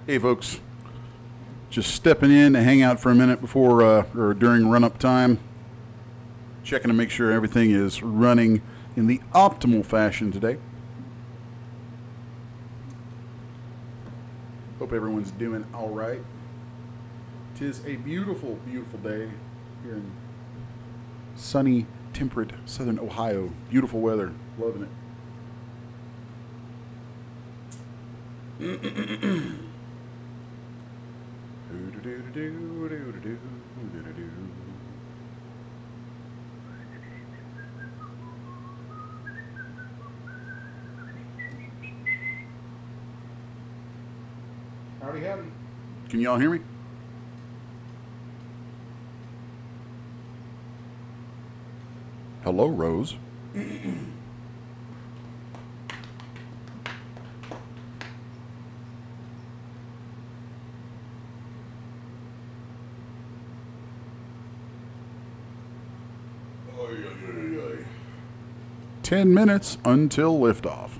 Hey folks, just stepping in to hang out for a minute before or during run-up time. Checking to make sure everything is running in the optimal fashion today. Hope everyone's doing all right. 'Tis a beautiful, beautiful day here in sunny, temperate southern Ohio. Beautiful weather. Loving it. Howdy, howdy. Can y'all hear me? Hello, Rose. Oy, oy, oy, oy. 10 minutes until liftoff.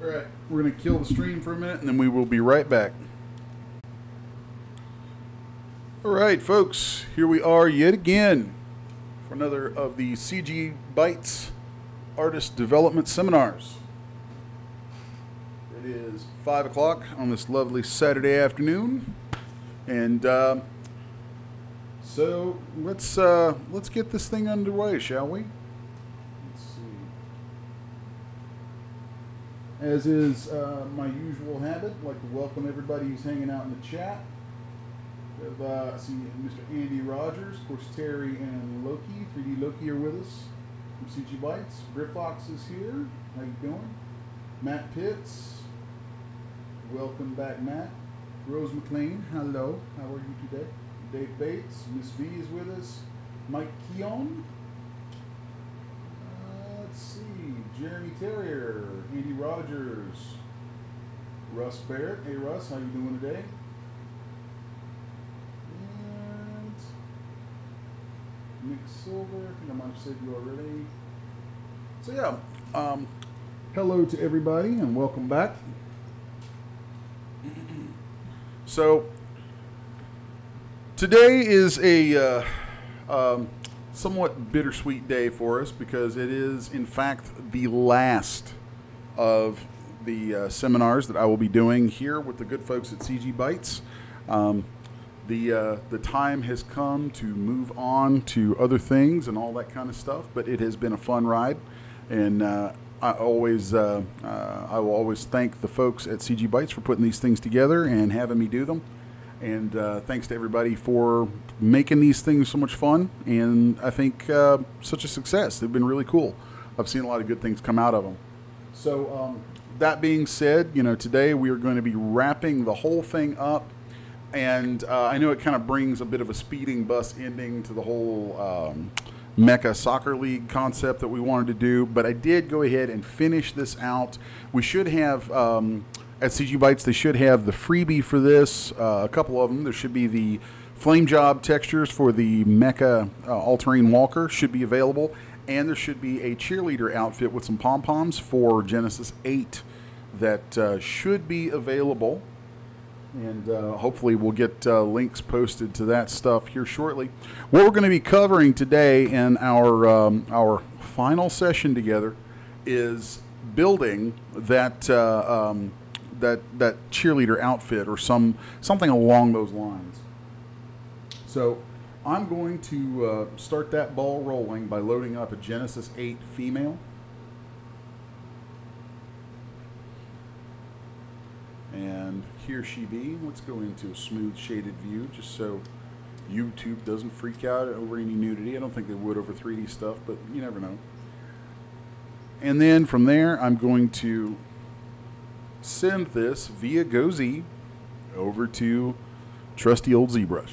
All right, we're going to kill the stream for a minute, and then we will be right back. All right, folks, here we are yet again for another of the CGBytes Artist Development Seminars. It is 5 o'clock on this lovely Saturday afternoon, and so let's get this thing underway, shall we? Let's see. As is my usual habit, I'd like to welcome everybody who's hanging out in the chat. We have, see Mr. Andy Rogers, of course Terry and Loki, 3D Loki are with us from CGBytes. Griffox is here. How you doing? Matt Pitts. Welcome back, Matt. Rose McLean, hello. How are you today? Dave Bates, Miss V is with us. Mike Keon. Let's see. Jeremy Terrier, Andy Rogers, Russ Barrett. Hey Russ, how you doing today? And Nick Silver. I think I might have said you already. So yeah, hello to everybody and welcome back. So today is a somewhat bittersweet day for us because it is, in fact, the last of the seminars that I will be doing here with the good folks at CGBytes. The time has come to move on to other things and all that kind of stuff, but it has been a fun ride, and I will always thank the folks at CGBytes for putting these things together and having me do them. And thanks to everybody for making these things so much fun, and I think such a success. They've been really cool. I've seen a lot of good things come out of them. So that being said, you know, today we are going to be wrapping the whole thing up, and I know it kind of brings a bit of a speeding bus ending to the whole Mecha Soccer League concept that we wanted to do, but I did go ahead and finish this out. We should have, at CGBytes, they should have the freebie for this, a couple of them. There should be the flame job textures for the Mecha all-terrain walker should be available, and there should be a cheerleader outfit with some pom-poms for Genesis 8 that should be available. And hopefully we'll get links posted to that stuff here shortly. What we're going to be covering today in our final session together is building that that cheerleader outfit or something along those lines. So I'm going to start that ball rolling by loading up a Genesis 8 female. And here she be. Let's go into a smooth shaded view just so YouTube doesn't freak out over any nudity. I don't think they would over 3D stuff, but you never know. And then from there, I'm going to send this via GoZ over to trusty old Zbrush.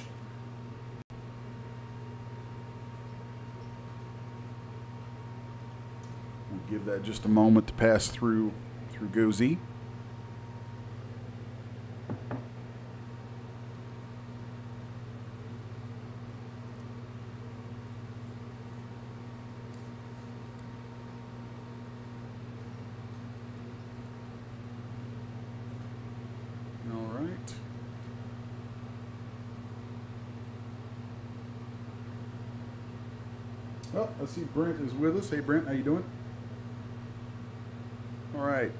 We'll give that just a moment to pass through GoZ. Oh, I see Brent is with us. Hey Brent, how you doing? All right.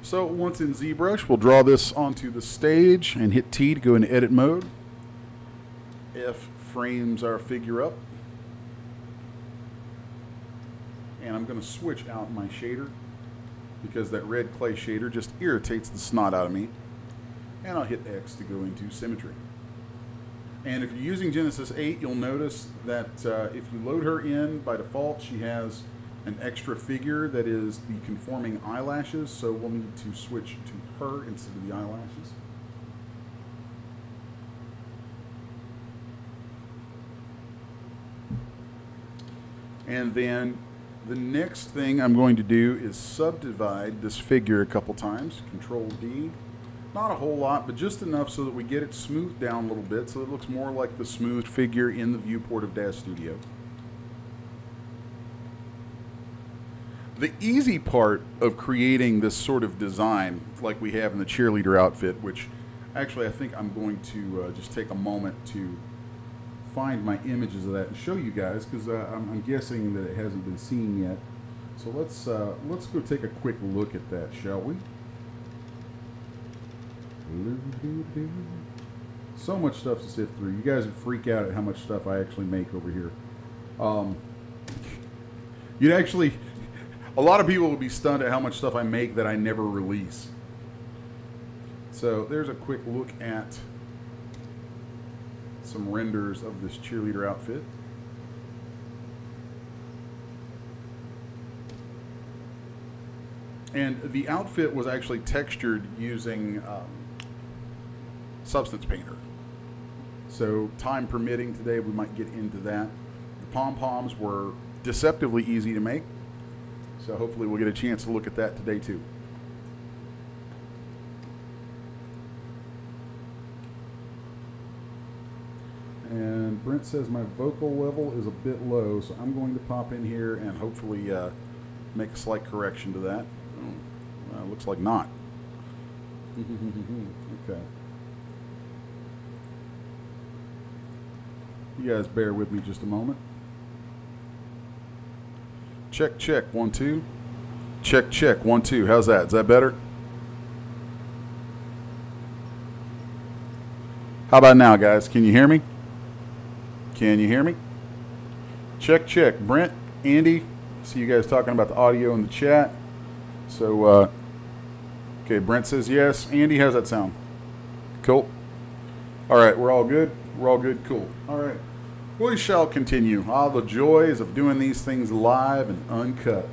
So once in ZBrush, we'll draw this onto the stage and hit T to go into edit mode. F frames our figure up. And I'm going to switch out my shader because that red clay shader just irritates the snot out of me. And I'll hit X to go into symmetry. And if you're using Genesis 8, you'll notice that if you load her in, by default, she has an extra figure that is the conforming eyelashes, so we'll need to switch to her instead of the eyelashes. And then the next thing I'm going to do is subdivide this figure a couple times. Control D. Not a whole lot, but just enough so that we get it smoothed down a little bit so it looks more like the smoothed figure in the viewport of DAZ Studio. The easy part of creating this sort of design like we have in the cheerleader outfit, which actually I think I'm going to just take a moment to find my images of that and show you guys, because I'm guessing that it hasn't been seen yet. So let's go take a quick look at that, shall we? So much stuff to sift through. You guys would freak out at how much stuff I actually make over here. You'd actually, a lot of people would be stunned at how much stuff I make that I never release. So there's a quick look at some renders of this cheerleader outfit. And the outfit was actually textured using Substance Painter. So time permitting today, we might get into that. The pom-poms were deceptively easy to make. So hopefully we'll get a chance to look at that today too. And Brent says my vocal level is a bit low, so I'm going to pop in here and hopefully make a slight correction to that. Oh, looks like not. Okay. You guys bear with me just a moment. Check, check, 1, 2. Check, check, 1, 2. How's that? Is that better? How about now, guys? Can you hear me? Can you hear me? Check, check. Brent, Andy, see you guys talking about the audio in the chat. So, okay, Brent says yes. Andy, how's that sound? Cool. All right, we're all good? We're all good? Cool. All right. We shall continue. Ah, the joys of doing these things live and uncut.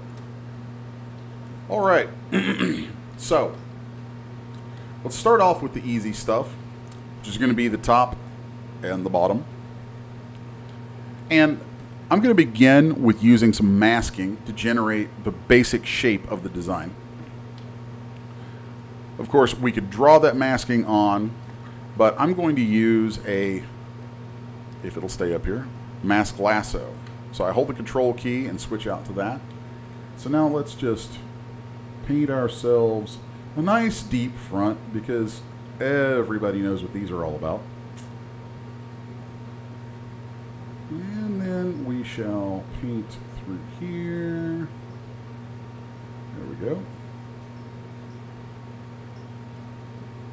All right. So, let's start off with the easy stuff, which is going to be the top and the bottom. And I'm going to begin with using some masking to generate the basic shape of the design. Of course, we could draw that masking on, but I'm going to use a, if it'll stay up here, mask lasso. So I hold the control key and switch out to that. So now let's just paint ourselves a nice deep front, because everybody knows what these are all about. And then we shall paint through here. There we go.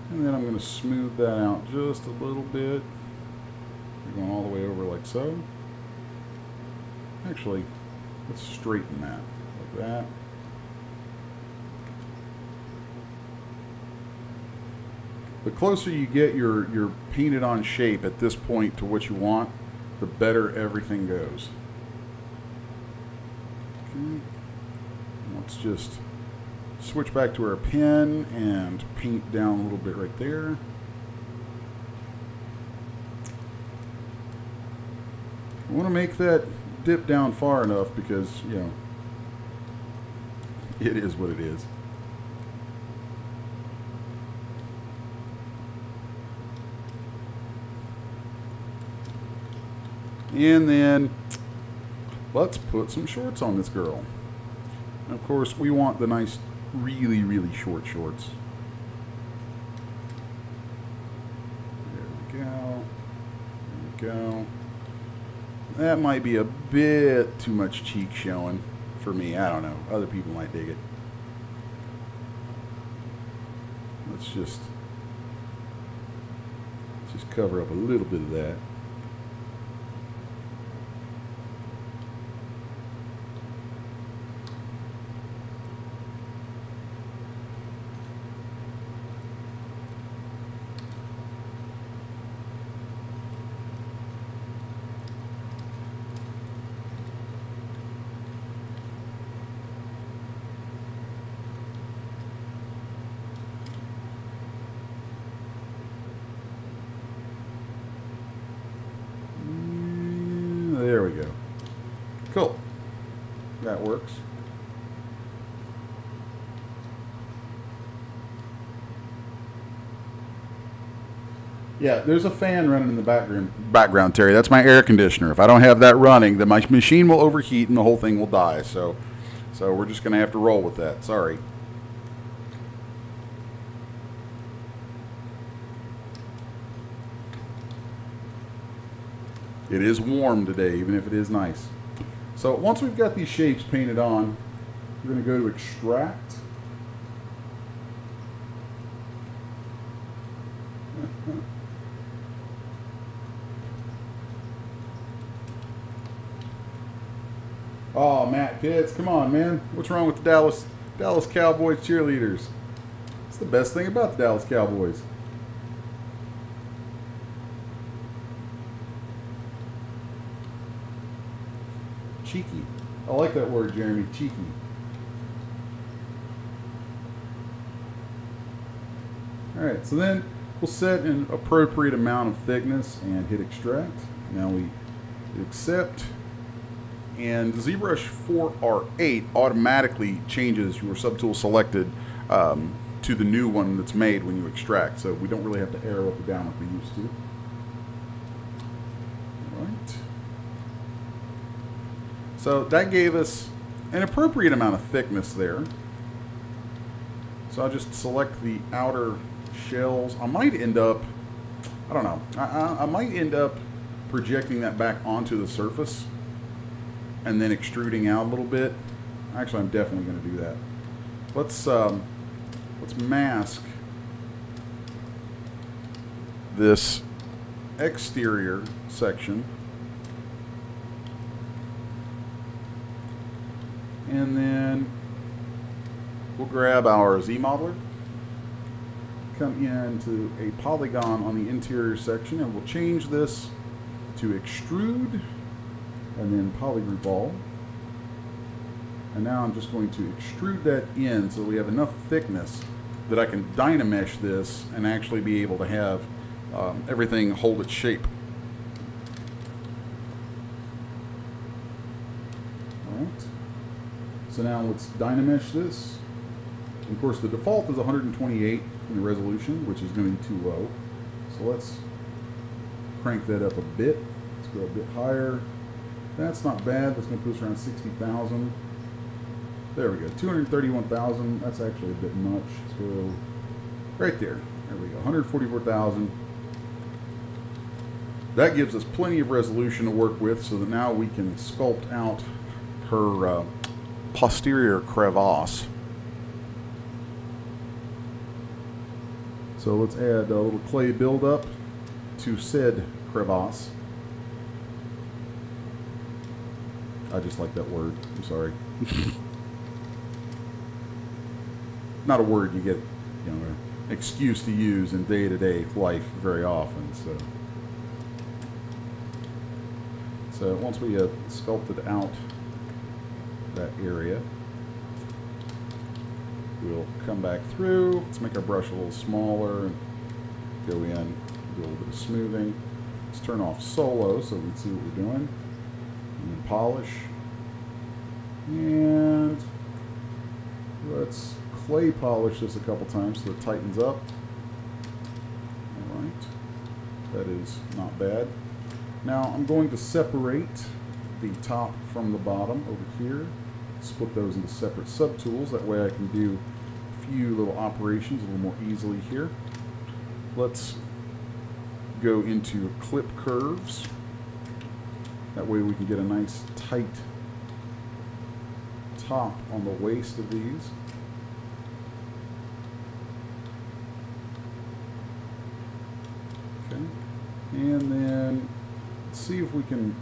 And then I'm going to smooth that out just a little bit. We're going all the way over like so. Actually, let's straighten that like that. The closer you get your painted on shape at this point to what you want, the better everything goes. Okay. Let's just switch back to our pen and paint down a little bit right there. I want to make that dip down far enough because, you know, it is what it is. And then let's put some shorts on this girl. And of course, we want the nice, really, really short shorts. There we go. There we go. That might be a bit too much cheek showing for me. I don't know. Other people might dig it. Let's just cover up a little bit of that. There we go. Cool. That works. Yeah, there's a fan running in the background, Terry. That's my air conditioner. If I don't have that running, then my machine will overheat and the whole thing will die. So So we're just going to have to roll with that. Sorry. It is warm today, even if it is nice. So once we've got these shapes painted on, we're going to go to extract. Oh, Matt Pitts, come on, man. What's wrong with the Dallas Cowboys cheerleaders? It's the best thing about the Dallas Cowboys. Cheeky. I like that word, Jeremy. Cheeky. All right, so then we'll set an appropriate amount of thickness and hit extract. Now we hit accept. And ZBrush 4R8 automatically changes your subtool selected to the new one that's made when you extract. So we don't really have to arrow up or down like we used to. All right. So that gave us an appropriate amount of thickness there. So I'll just select the outer shells. I might end up, I don't know, I might end up projecting that back onto the surface and then extruding out a little bit. Actually, I'm definitely going to do that. Let's mask this exterior section, and then we'll grab our Z modeler, come into a polygon on the interior section, and we'll change this to extrude and then polygroup all. And now I'm just going to extrude that in so we have enough thickness that I can dynamesh this and actually be able to have everything hold its shape. Alright. So now let's dynamesh this. Of course, the default is 128 in the resolution, which is going to be too low. So let's crank that up a bit. Let's go a bit higher. That's not bad. That's going to put us around 60,000. There we go. 231,000. That's actually a bit much. Let's go right there. There we go. 144,000. That gives us plenty of resolution to work with so that now we can sculpt out her posterior crevasse. So let's add a little clay buildup to said crevasse. I just like that word. I'm sorry. Not a word you get, you know, an excuse to use in day-to-day life very often. So once we have sculpted out that area, we'll come back through. Let's make our brush a little smaller and go in, do a little bit of smoothing. Let's turn off solo so we can see what we're doing. And then polish. And let's clay polish this a couple times so it tightens up. Alright. That is not bad. Now I'm going to separate the top from the bottom over here. Split those into separate subtools. That way I can do a few little operations a little more easily here. Let's go into clip curves. That way we can get a nice tight top on the waist of these. Okay. And then let's see if we can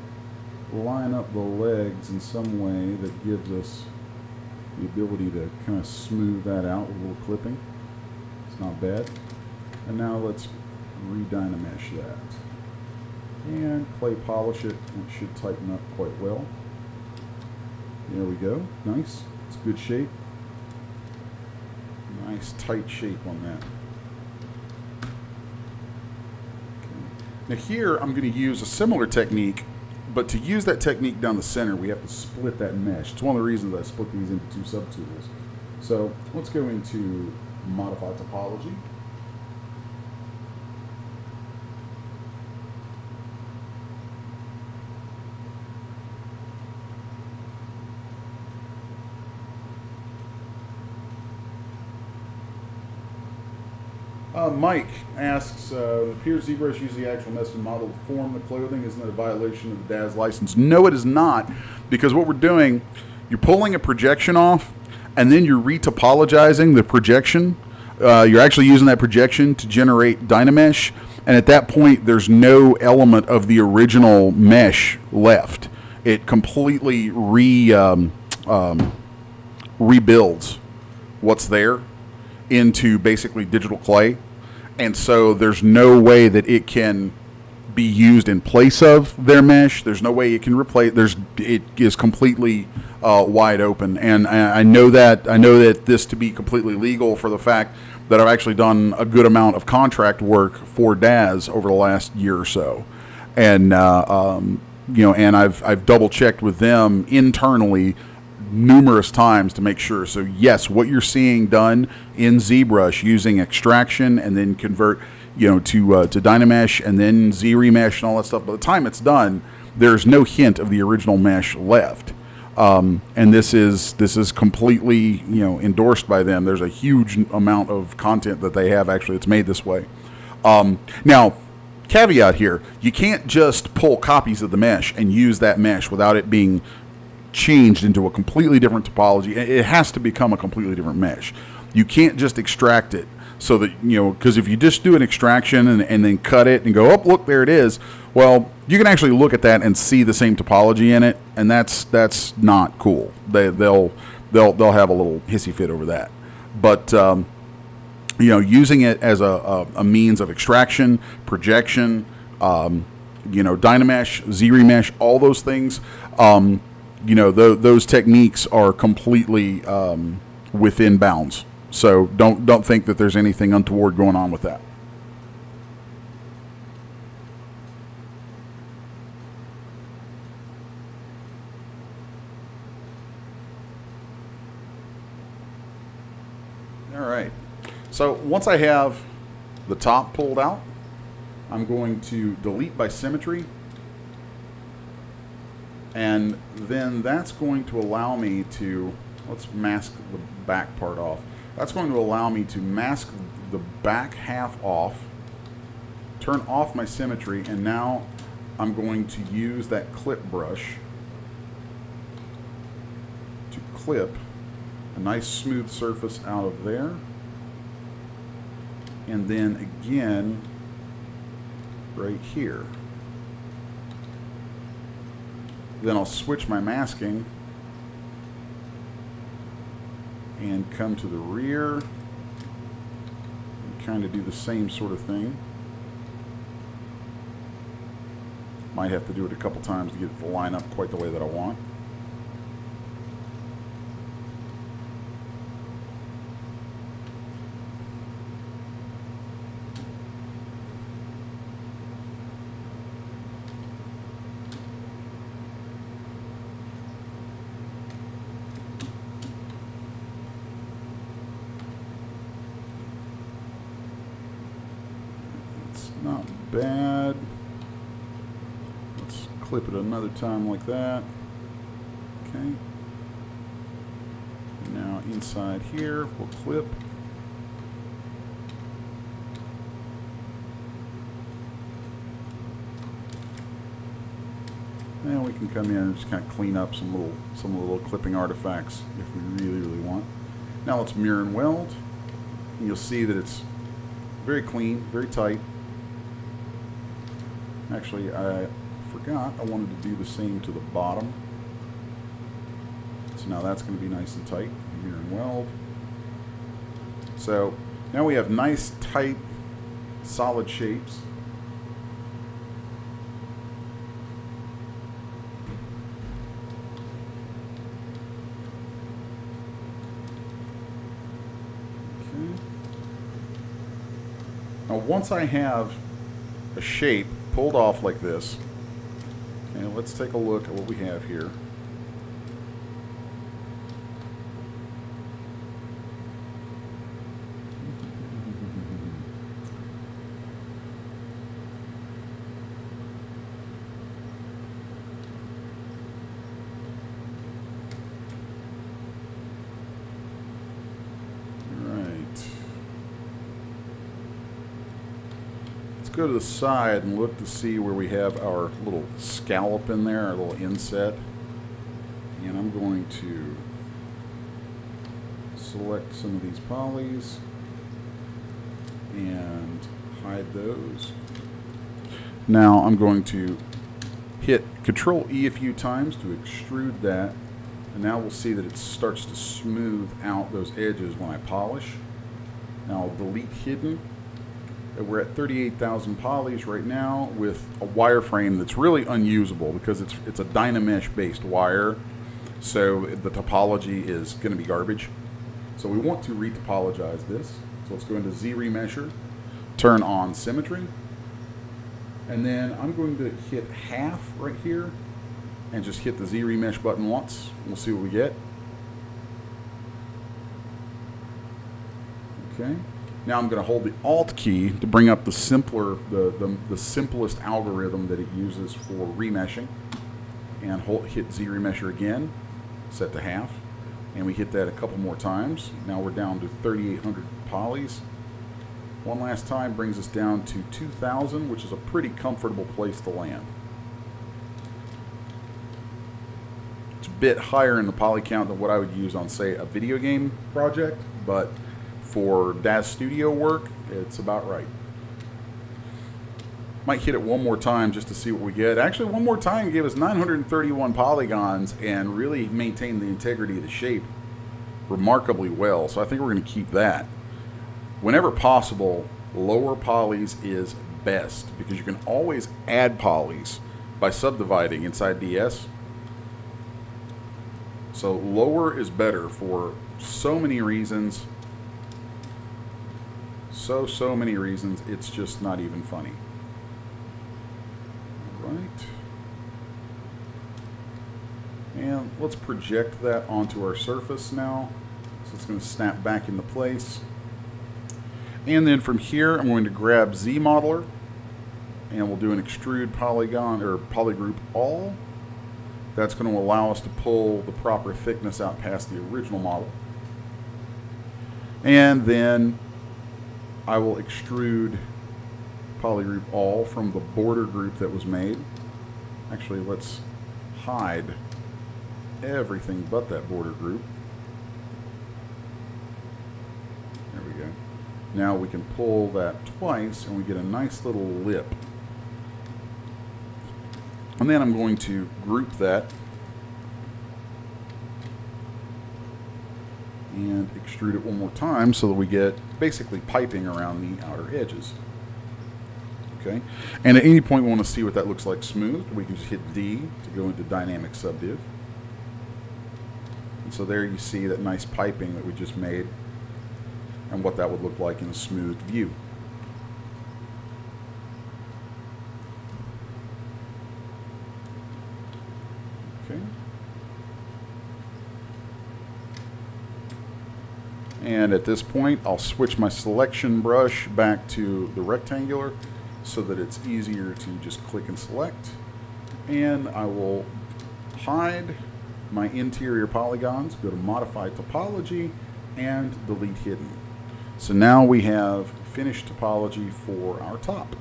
line up the legs in some way that gives us the ability to kind of smooth that out with a little clipping. It's not bad. And now let's re-dynamesh that. And clay polish it, and it should tighten up quite well. There we go. Nice. It's a good shape. Nice tight shape on that. Okay. Now here I'm going to use a similar technique, but to use that technique down the center we have to split that mesh. It's one of the reasons I split these into two subtools. So let's go into modify topology. Mike asks, it appears Zbrush used the actual mesh model to form the clothing. Isn't that a violation of the DAZ license? No, it is not, because what we're doing, you're pulling a projection off, and then you're retopologizing the projection. You're actually using that projection to generate Dynamesh, and at that point, there's no element of the original mesh left. It completely rebuilds what's there into basically digital clay, and so there's no way that it can be used in place of their mesh. There's no way it can replace. It is completely wide open, and I know that this to be completely legal for the fact that I've actually done a good amount of contract work for DAZ over the last year or so, and you know, and I've double checked with them internally numerous times to make sure. So yes, what you're seeing done in Zbrush using extraction and then convert, you know, to Dynamesh and then Z-remesh and all that stuff, by the time it's done, there's no hint of the original mesh left. And this is completely, you know, endorsed by them. There's a huge amount of content that they have actually that's made this way. Now, caveat here, you can't just pull copies of the mesh and use that mesh without it being changed into a completely different topology. It has to become a completely different mesh. You can't just extract it so that, you know, because if you just do an extraction and then cut it and go, oh, look, there it is, well, you can actually look at that and see the same topology in it, and that's not cool. They'll have a little hissy fit over that. But you know, using it as a means of extraction, projection, you know, Dynamesh, Z-remesh, all those things, you know, those techniques are completely within bounds. So don't think that there's anything untoward going on with that. All right. So once I have the top pulled out, I'm going to delete by symmetry. And then that's going to allow me to, let's mask the back part off. That's going to allow me to mask the back half off, turn off my symmetry, and now I'm going to use that clip brush to clip a nice smooth surface out of there. And then again, right here. Then I'll switch my masking and come to the rear and kind of do the same sort of thing. Might have to do it a couple times to get it to line up quite the way that I want. Not bad. Let's clip it another time like that. Okay. Now inside here, we'll clip. And we can come in and just kind of clean up some little clipping artifacts if we really want. Now let's mirror and weld. And you'll see that it's very clean, very tight. Actually, I forgot I wanted to do the same to the bottom. So now that's going to be nice and tight. Mirror and weld. So now we have nice, tight, solid shapes. Okay. Now once I have a shape pulled off like this, okay, let's take a look at what we have here. go to the side and look to see where we have our little scallop in there, our little inset. And I'm going to select some of these polys and hide those. Now I'm going to hit Control E a few times to extrude that, and now we'll see that it starts to smooth out those edges when I polish. Now I'll delete hidden. We're at 38,000 polys right now with a wireframe that's really unusable because it's a Dynamesh based wire, so the topology is going to be garbage. So we want to retopologize this. So let's go into Z-Remesher, turn on symmetry, and then I'm going to hit half right here and just hit the Z-Remesh button once. We'll see what we get. Okay. Now I'm going to hold the Alt key to bring up the simplest algorithm that it uses for remeshing, and hit Z-Remesher again, set to half, and we hit that a couple more times. Now we're down to 3,800 polys. One last time brings us down to 2,000, which is a pretty comfortable place to land. It's a bit higher in the poly count than what I would use on, say, a video game project, but for DAZ Studio work, it's about right. Might hit it one more time just to see what we get. Actually, one more time gave us 931 polygons and really maintained the integrity of the shape remarkably well. So I think we're going to keep that. Whenever possible, lower polys is best because you can always add polys by subdividing inside DS. So lower is better for so many reasons. So many reasons, it's just not even funny. All right. And let's project that onto our surface now. So it's going to snap back into place. And then from here, I'm going to grab Z Modeler, and we'll do an extrude polygon or polygroup all. That's going to allow us to pull the proper thickness out past the original model. And then I will extrude polygroup all from the border group that was made. Actually, let's hide everything but that border group. There we go. Now we can pull that twice and we get a nice little lip. And then I'm going to group that and extrude it one more time so that we get basically piping around the outer edges. Okay, and at any point we want to see what that looks like smooth, we can just hit D to go into dynamic subdiv. And so there you see that nice piping that we just made and what that would look like in a smoothed view. Okay. And at this point, I'll switch my selection brush back to the rectangular so that it's easier to just click and select. And I will hide my interior polygons, go to Modify Topology, and delete Hidden. So now we have finished topology for our top.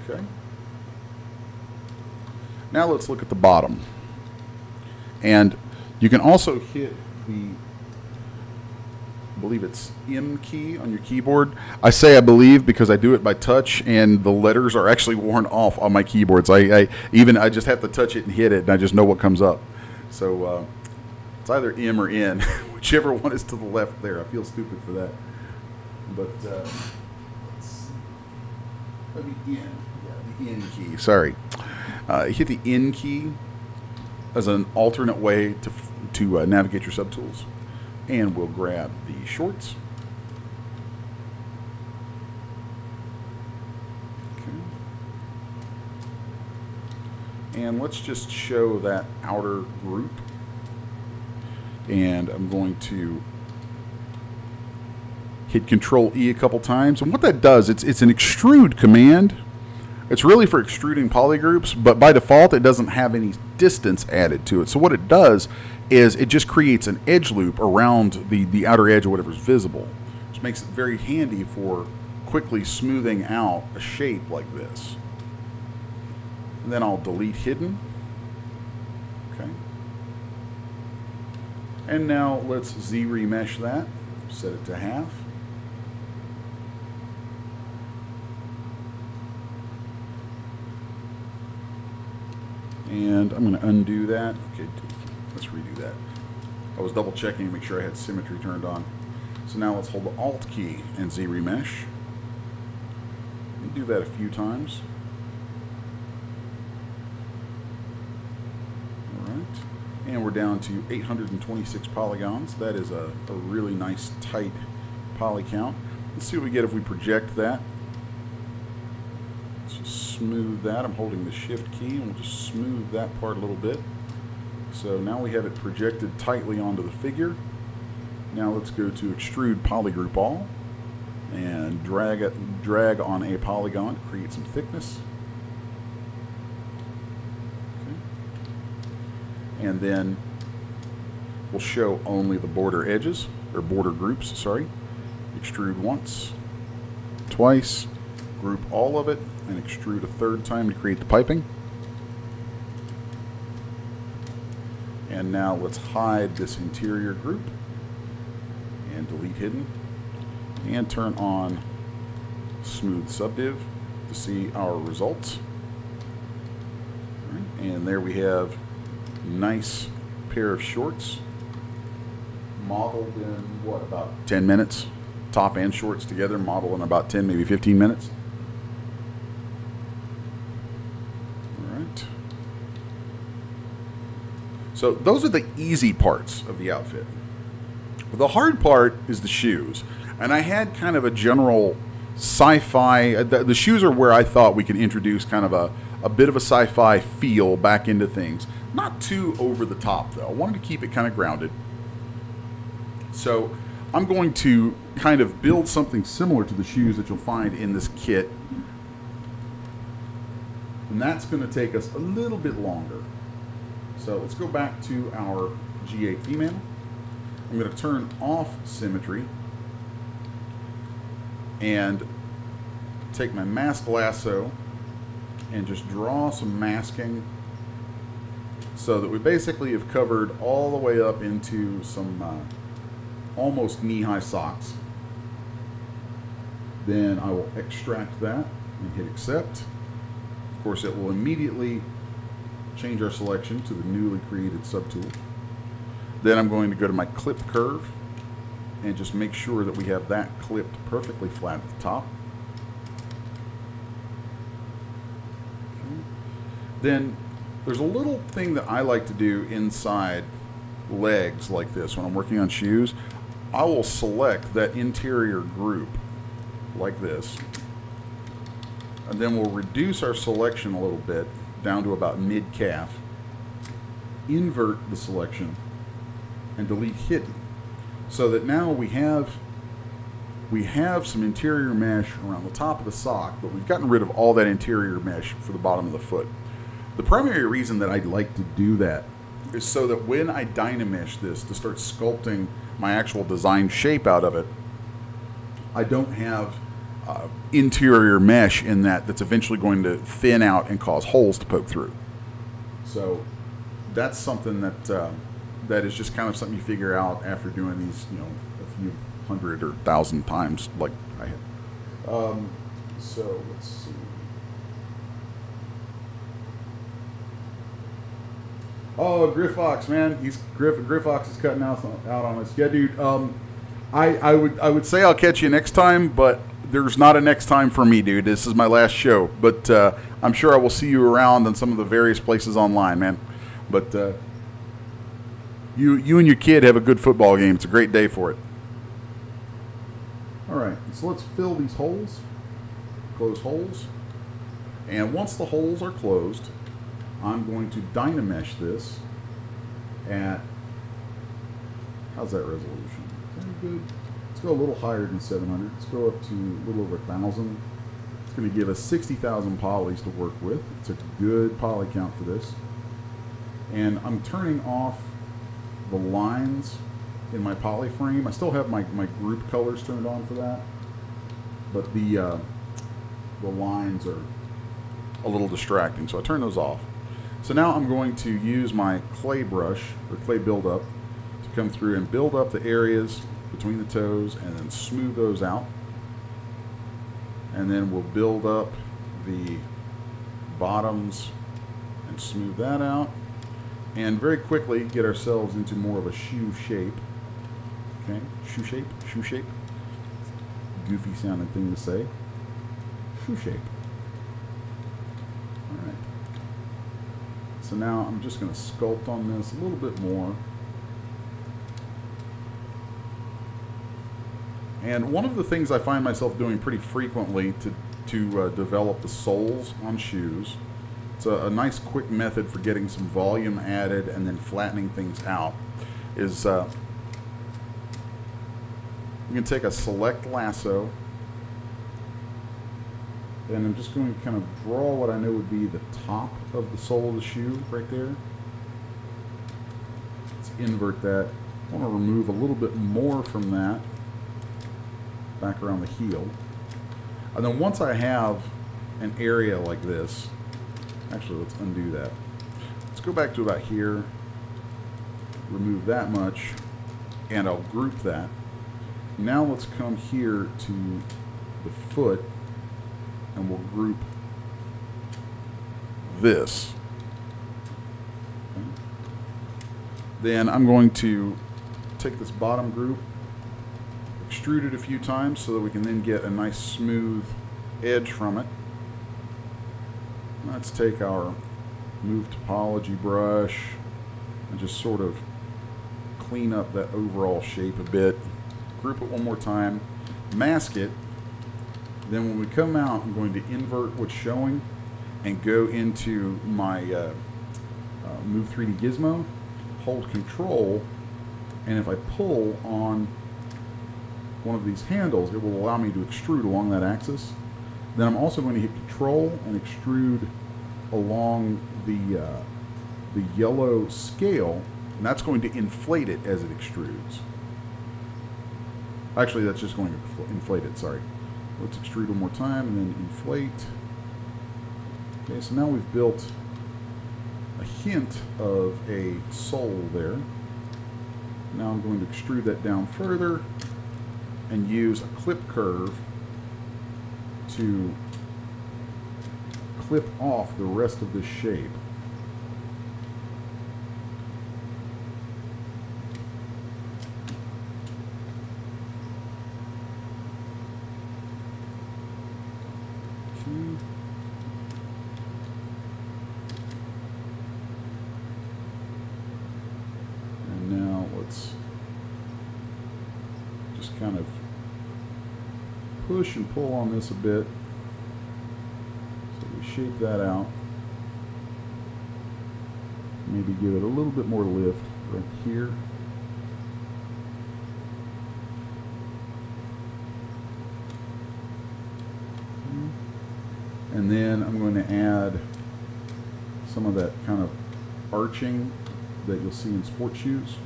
Okay. Now let's look at the bottom. And you can also hit the, I believe it's M key on your keyboard. I say I believe because I do it by touch and the letters are actually worn off on my keyboards. I just have to touch it and hit it and I just know what comes up. So it's either M or N, whichever one is to the left there. I feel stupid for that. But let's see. Maybe N. Yeah, the N key. Sorry. Hit the N key as an alternate way to navigate your subtools. And we'll grab the shorts. Okay. And let's just show that outer group. And I'm going to hit Control E a couple times. And what that does, it's an extrude command. It's really for extruding polygroups, but by default it doesn't have any distance added to it. So what it does is it just creates an edge loop around the outer edge of whatever's visible, which makes it very handy for quickly smoothing out a shape like this. And then I'll delete hidden. Okay. And now let's Z-remesh that. Set it to half. And I'm going to undo that. Okay, let's redo that. I was double checking to make sure I had symmetry turned on. So now let's hold the Alt key and Z-remesh. Do that a few times. All right. And we're down to 826 polygons. That is a really nice tight poly count. Let's see what we get if we project that. Let's just smooth that. I'm holding the Shift key and we'll just smooth that part a little bit. So now we have it projected tightly onto the figure. Now let's go to Extrude Polygroup All and drag on a polygon to create some thickness. Okay. And then we'll show only the border edges, or border groups, sorry. Extrude once, twice, group all of it, and extrude a third time to create the piping. And now let's hide this interior group and delete hidden and turn on smooth subdiv to see our results. All right. And there we have a nice pair of shorts modeled in what, about 10 minutes? Top and shorts together, modeled in about 10, maybe 15 minutes. All right. So those are the easy parts of the outfit. The hard part is the shoes. And I had kind of a general sci-fi, the shoes are where I thought we could introduce kind of a bit of a sci-fi feel back into things. Not too over the top though. I wanted to keep it kind of grounded. So I'm going to kind of build something similar to the shoes that you'll find in this kit. And that's going to take us a little bit longer. So let's go back to our G8 female. I'm going to turn off symmetry and take my mask lasso and just draw some masking so that we basically have covered all the way up into some almost knee-high socks. Then I will extract that and hit accept. Of course, it will immediately change our selection to the newly created subtool. Then I'm going to go to my clip curve and just make sure that we have that clipped perfectly flat at the top. Okay. Then there's a little thing that I like to do inside legs like this when I'm working on shoes. I will select that interior group like this, and then we'll reduce our selection a little bit down to about mid-calf, invert the selection, and delete hidden, so that now we have some interior mesh around the top of the sock, but we've gotten rid of all that interior mesh for the bottom of the foot. The primary reason that I'd like to do that is so that when I dynamesh this to start sculpting my actual design shape out of it, I don't have interior mesh in that's eventually going to thin out and cause holes to poke through. So that's something that that is just kind of something you figure out after doing these, you know, a few hundred or 1,000 times like I have. So let's see. Oh, Griffox, man, Griffox is cutting out on us. Yeah, dude. I would say I'll catch you next time, but there's not a next time for me, dude. This is my last show, but I'm sure I will see you around in some of the various places online, man. But you and your kid have a good football game. It's a great day for it. All right, so let's fill these holes. Close holes, and once the holes are closed, I'm going to dynamesh this at, how's that resolution? Very good. Let's go a little higher than 700. Let's go up to a little over 1,000. It's going to give us 60,000 polys to work with. It's a good poly count for this. And I'm turning off the lines in my poly frame. I still have my group colors turned on for that, but the lines are a little distracting, so I turn those off. So now I'm going to use my clay brush, or clay buildup, to come through and build up the areas between the toes and then smooth those out. And then we'll build up the bottoms and smooth that out. And very quickly get ourselves into more of a shoe shape. Okay, shoe shape, shoe shape. Goofy sounding thing to say. Shoe shape. Alright. So now I'm just going to sculpt on this a little bit more. And one of the things I find myself doing pretty frequently to develop the soles on shoes, it's a nice quick method for getting some volume added and then flattening things out, is you can take a select lasso, and I'm just going to kind of draw what I know would be the top of the sole of the shoe right there. Let's invert that. I want to remove a little bit more from that back around the heel. And then once I have an area like this, actually let's undo that. Let's go back to about here, remove that much, and I'll group that. Now let's come here to the foot and we'll group this. Okay. Then I'm going to take this bottom group, extrude it a few times so that we can then get a nice smooth edge from it. Let's take our Move Topology brush and just sort of clean up that overall shape a bit. Group it one more time, mask it. Then when we come out, I'm going to invert what's showing and go into my Move 3D Gizmo, hold Control, and if I pull on one of these handles, it will allow me to extrude along that axis. Then I'm also going to hit Control and extrude along the yellow scale, and that's going to inflate it as it extrudes. Actually, that's just going to inflate it, sorry. Let's extrude one more time and then inflate. Okay, so now we've built a hint of a sole there. Now I'm going to extrude that down further and use a clip curve to clip off the rest of this shape. Okay. And now let's just kind of push and pull on this a bit. So we shape that out. Maybe give it a little bit more lift right here. And then I'm going to add some of that kind of arching that you'll see in sports shoes.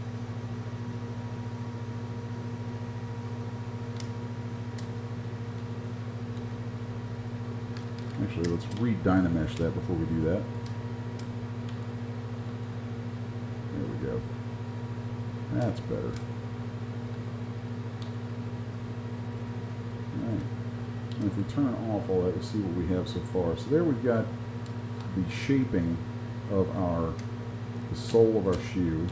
Actually, let's re-dynamesh that before we do that. There we go. That's better. Alright. And if we turn off all that, we'll see what we have so far. So there we've got the shaping of the sole of our shoe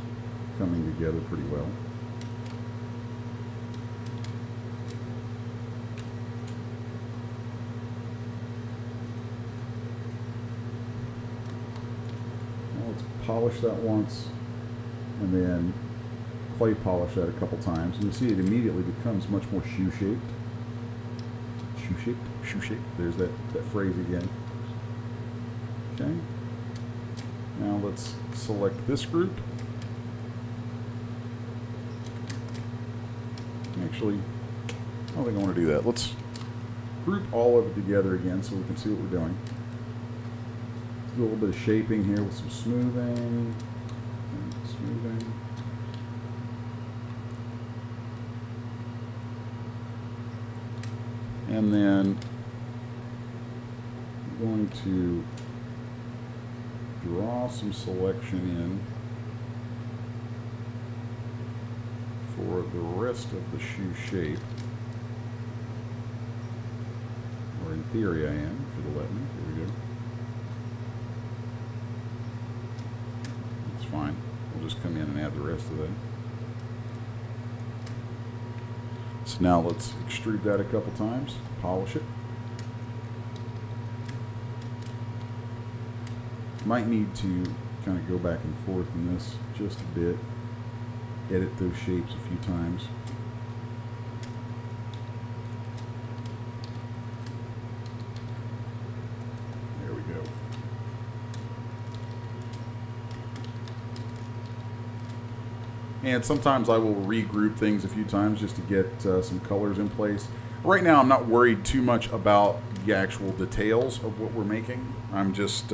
coming together pretty well. Now let's polish that once and then clay polish that a couple times. And you'll see it immediately becomes much more shoe-shaped. Shoe-shaped, shoe-shaped. There's that phrase again. Okay. Now let's select this group. Actually, I don't think I want to do that. Let's group all of it together again so we can see what we're doing. Let's do a little bit of shaping here with some smoothing. smoothing. And then I'm going to draw some selection in for the rest of the shoe shape. Or in theory I am, if it'll let me. Here we go. That's fine. We'll just come in and add the rest of that. So now let's extrude that a couple times, polish it. Might need to kind of go back and forth in this just a bit. Edit those shapes a few times. There we go. And sometimes I will regroup things a few times just to get some colors in place. Right now I'm not worried too much about the actual details of what we're making. I'm just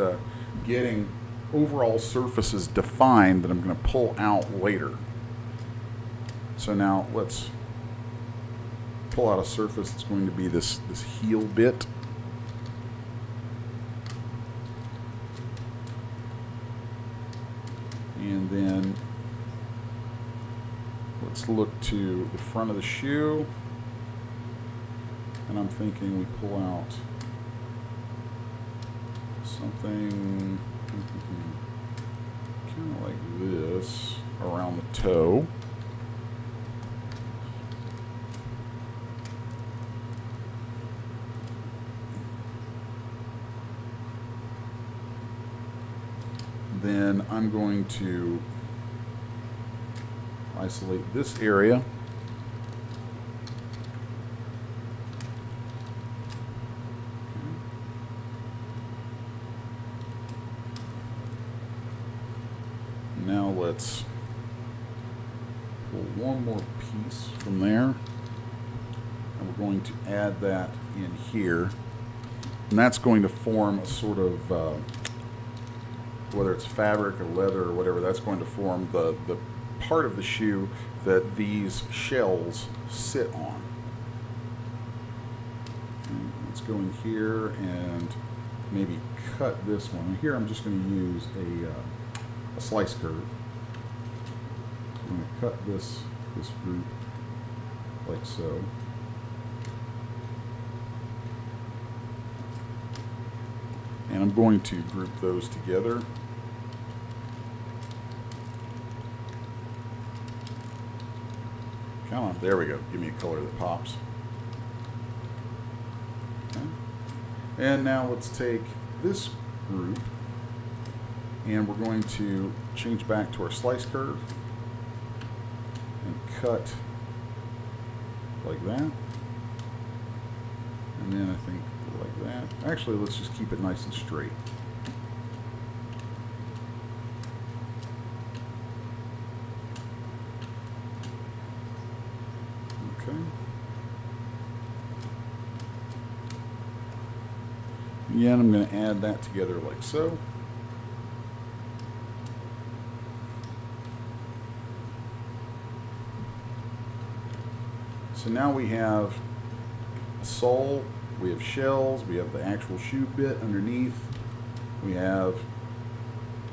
getting overall surfaces defined that I'm going to pull out later. So now let's pull out a surface that's going to be this heel bit. And then let's look to the front of the shoe. And I'm thinking we pull out something kind of like this around the toe. Then I'm going to isolate this area. Now let's pull one more piece from there, and we're going to add that in here, and that's going to form a sort of whether it's fabric or leather or whatever, that's going to form the part of the shoe that these shells sit on. And let's go in here and maybe cut this one. And here I'm just going to use a slice curve. So I'm going to cut this group like so. And I'm going to group those together. Come on, there we go. Give me a color that pops. Okay. And now let's take this group and we're going to change back to our slice curve and cut like that. And then I think like that. Actually, let's just keep it nice and straight. Okay. Again, I'm going to add that together like so. So now we have a sole, we have shells, we have the actual shoe bit underneath, we have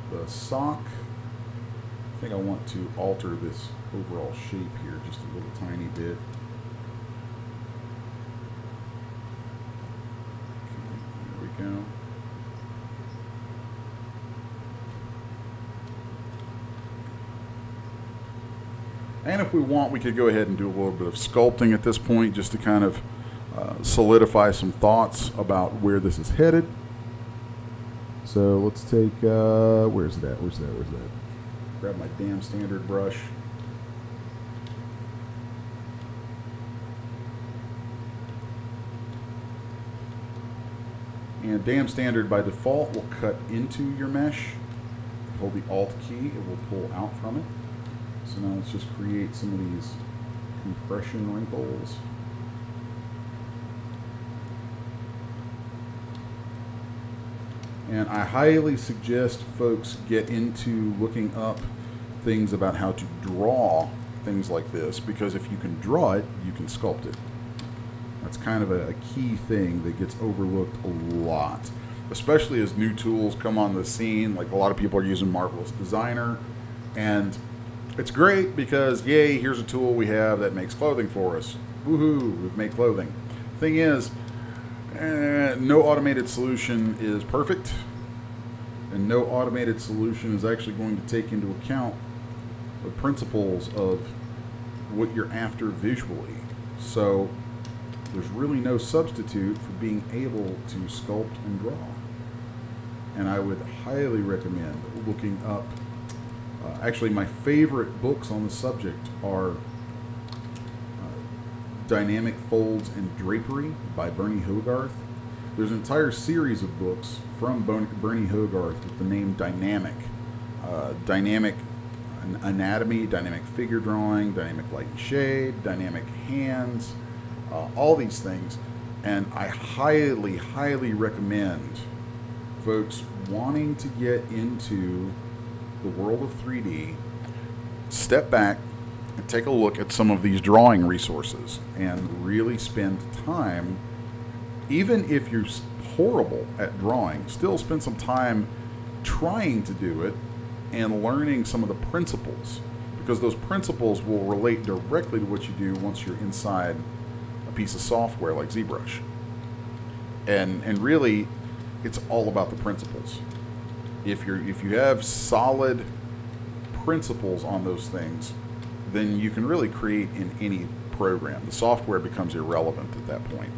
the sock. I think I want to alter this overall shape here just a little tiny bit. Okay, there we go. And if we want, we could go ahead and do a little bit of sculpting at this point just to kind of solidify some thoughts about where this is headed. So let's take, where's that? Grab my damn standard brush. And damn standard by default will cut into your mesh. Hold the Alt key, it will pull out from it. So now let's just create some of these compression wrinkles. And I highly suggest folks get into looking up things about how to draw things like this, because if you can draw it, you can sculpt it. That's kind of a key thing that gets overlooked a lot, especially as new tools come on the scene. Like a lot of people are using Marvelous Designer, and it's great because, yay, here's a tool we have that makes clothing for us. Woohoo, we've made clothing. Thing is, no automated solution is perfect, and no automated solution is actually going to take into account the principles of what you're after visually. So there's really no substitute for being able to sculpt and draw. And I would highly recommend looking up, actually my favorite books on the subject are Dynamic Folds and Drapery by Bernie Hogarth. There's an entire series of books from Bernie Hogarth with the name Dynamic. Dynamic Anatomy, Dynamic Figure Drawing, Dynamic Light and Shade, Dynamic Hands, all these things. And I highly, highly recommend folks wanting to get into the world of 3D, step back and take a look at some of these drawing resources and really spend time, even if you're horrible at drawing, still spend some time trying to do it and learning some of the principles, because those principles will relate directly to what you do once you're inside a piece of software like Zbrush. And really, it's all about the principles. If you have solid principles on those things, then you can really create in any program. The software becomes irrelevant at that point.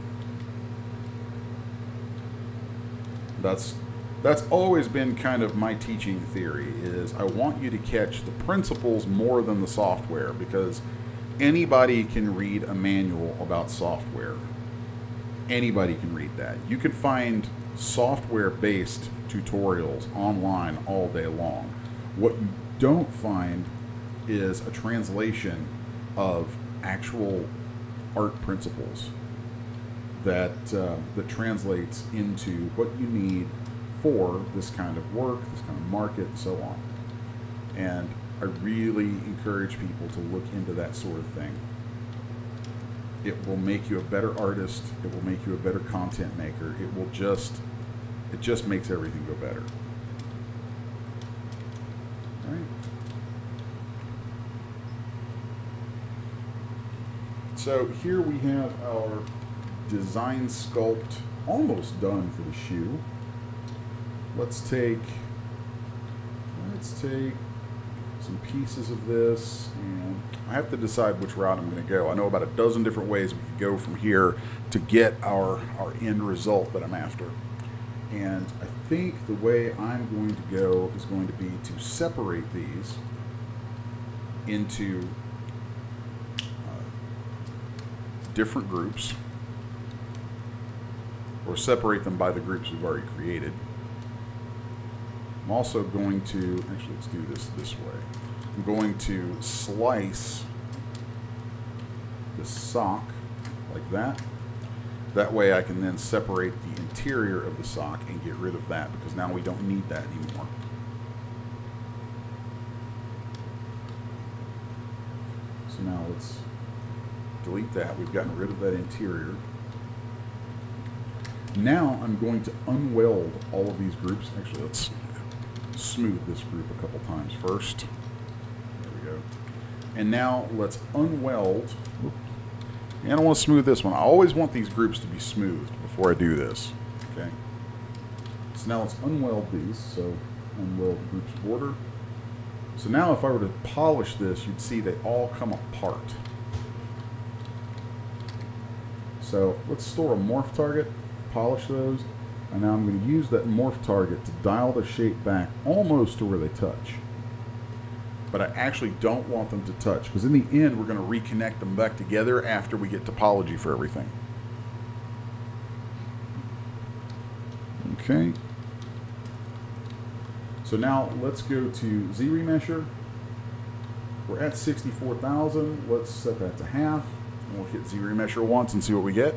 That's always been kind of my teaching theory, is I want you to catch the principles more than the software, because anybody can read a manual about software. Anybody can read that. You can find software-based tutorials online all day long. What you don't find is a translation of actual art principles that translates into what you need for this kind of work, this kind of market, and so on. And I really encourage people to look into that sort of thing. It will make you a better artist. It will make you a better content maker. It just makes everything go better. All right. So here we have our design sculpt almost done for the shoe. Let's take some pieces of this, and I have to decide which route I'm going to go. I know about a dozen different ways we could go from here to get our end result that I'm after. And I think the way I'm going to go is going to be to separate these into different groups, or separate them by the groups we've already created. I'm also going to, actually let's do this way. I'm going to slice this sock like that. That way I can then separate the interior of the sock and get rid of that, because now we don't need that anymore. So now let's delete that. We've gotten rid of that interior. Now I'm going to unweld all of these groups. Actually, let's smooth this group a couple times first. There we go. And now let's unweld. And I don't want to smooth this one. I always want these groups to be smoothed before I do this. Okay. So now let's unweld these. So unweld groups border. So now if I were to polish this, you'd see they all come apart. So let's store a morph target, polish those, and now I'm going to use that morph target to dial the shape back almost to where they touch. But I actually don't want them to touch, because in the end we're going to reconnect them back together after we get topology for everything. Okay. So now let's go to ZRemesher. We're at 64,000. Let's set that to half. We'll hit ZRemesher once and see what we get.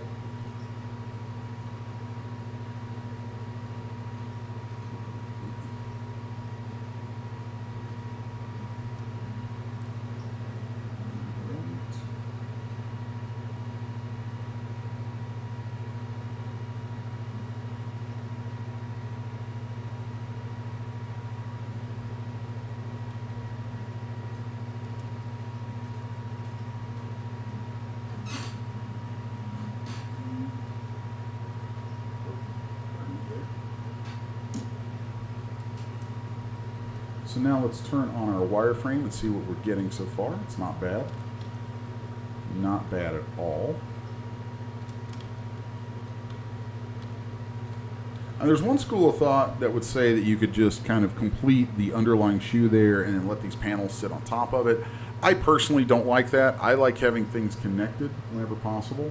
So now let's turn on our wireframe and see what we're getting so far. It's not bad. Not bad at all. And there's one school of thought that would say that you could just kind of complete the underlying shoe there and then let these panels sit on top of it. I personally don't like that. I like having things connected whenever possible.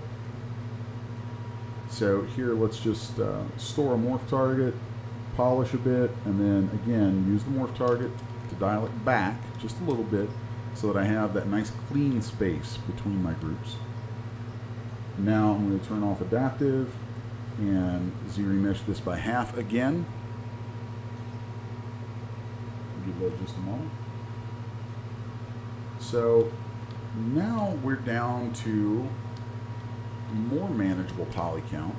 So here, let's just store a morph target, polish a bit, and then again use the morph target to dial it back just a little bit so that I have that nice clean space between my groups. Now I'm going to turn off adaptive and Z-remesh this by half again. Give that just a moment. So now we're down to more manageable poly count.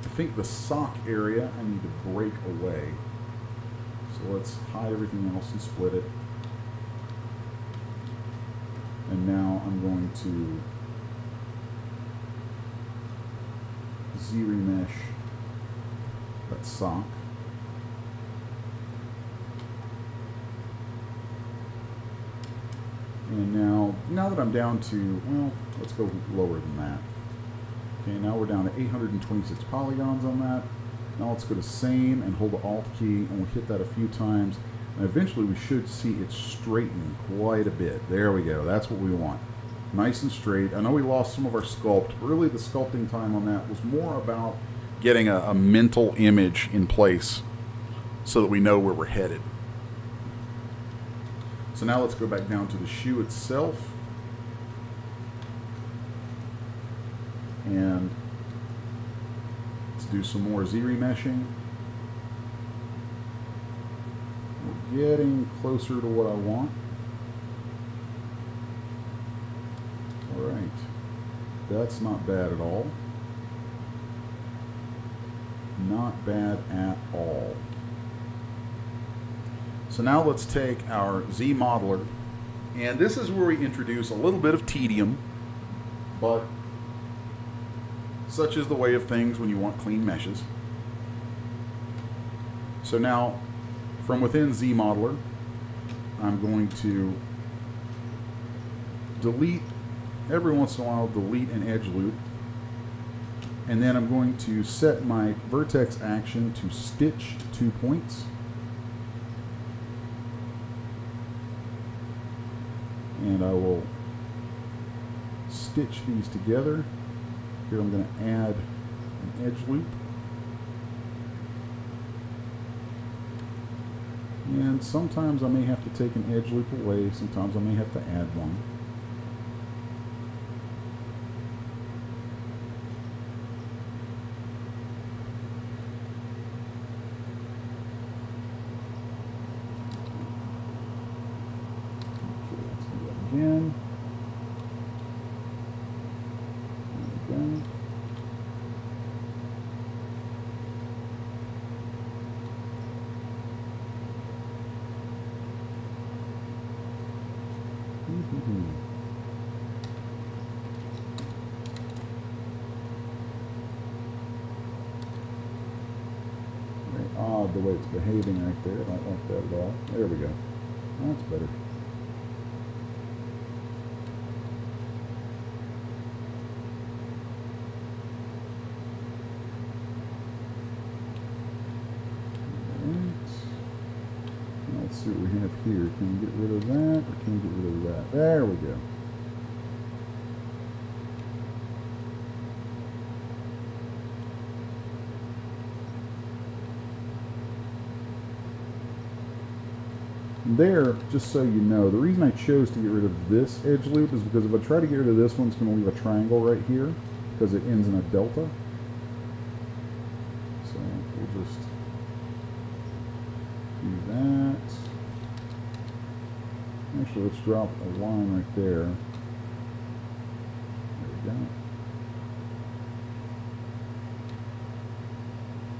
I think the sock area I need to break away. So let's hide everything else and split it. And now I'm going to Z-remesh that sock. And now that I'm down to, well, let's go lower than that. Okay, now we're down to 826 polygons on that. Now let's go to same and hold the Alt key, and we'll hit that a few times. And eventually we should see it straighten quite a bit. There we go. That's what we want. Nice and straight. I know we lost some of our sculpt. Really, the sculpting time on that was more about getting a mental image in place so that we know where we're headed. So now let's go back down to the shoe itself. And let's do some more Z-remeshing. We're getting closer to what I want. Alright. That's not bad at all. Not bad at all. So now let's take our Z modeler, and this is where we introduce a little bit of tedium, but such is the way of things when you want clean meshes. So now, from within Z modeler, I'm going to delete, every once in a while, delete an edge loop, and then I'm going to set my vertex action to stitch 2 points. And I will stitch these together. Here I'm going to add an edge loop. And sometimes I may have to take an edge loop away, sometimes I may have to add one. Again. There we go. Very odd the way it's behaving right there. I don't like that at all. There we go. That's better. Let's see what we have here. Can we get rid of that, or can we get rid of that? There we go. There, just so you know, the reason I chose to get rid of this edge loop is because if I try to get rid of this one, it's going to leave a triangle right here because it ends in a delta. So we'll just do that. Actually, let's drop a line right there. There we go.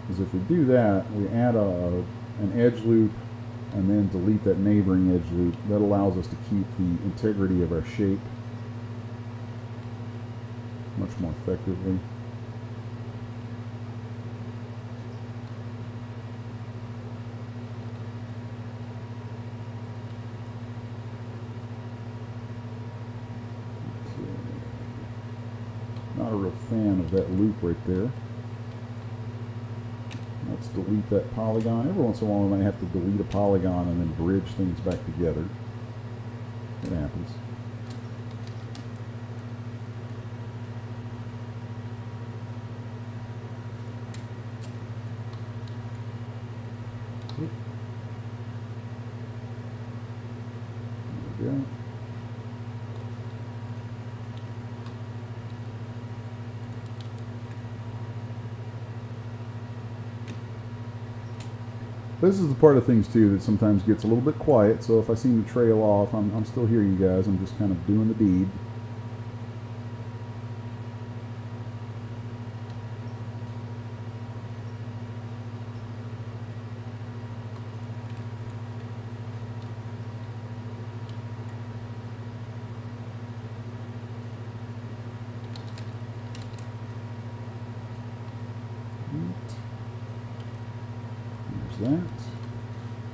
Because if we do that, we add an edge loop and then delete that neighboring edge loop. That allows us to keep the integrity of our shape much more effectively. a real fan of that loop right there. Let's delete that polygon. Every once in a while we might have to delete a polygon and then bridge things back together. It happens. There we go. This is the part of things too that sometimes gets a little bit quiet, so if I seem to trail off, I'm still here, you guys. I'm just kind of doing the deed. That.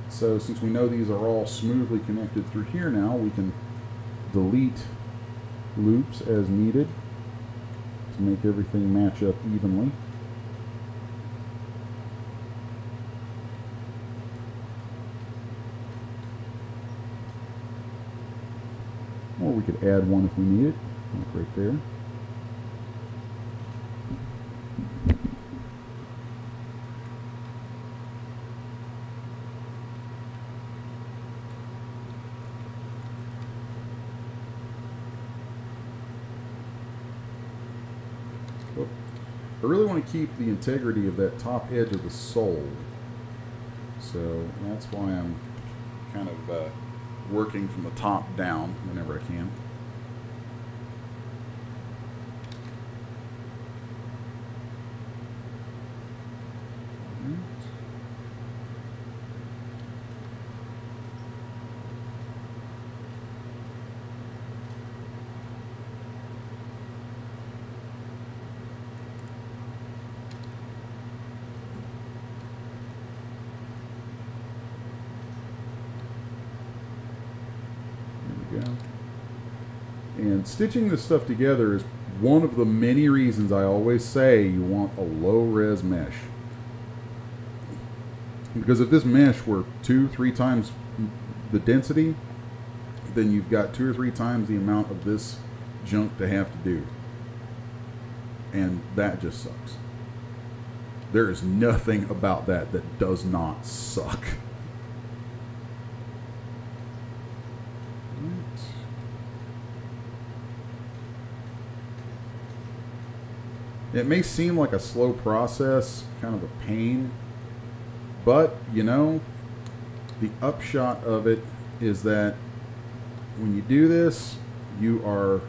So since we know these are all smoothly connected through here now, we can delete loops as needed to make everything match up evenly. Or we could add one if we need it, like right there. I really want to keep the integrity of that top edge of the sole, so that's why I'm kind of working from the top down whenever I can. And stitching this stuff together is one of the many reasons I always say you want a low-res mesh. Because if this mesh were 2-3 times the density, then you've got 2 or 3 times the amount of this junk to have to do. And that just sucks. There is nothing about that that does not suck. It may seem like a slow process, kind of a pain, but, you know, the upshot of it is that when you do this, you are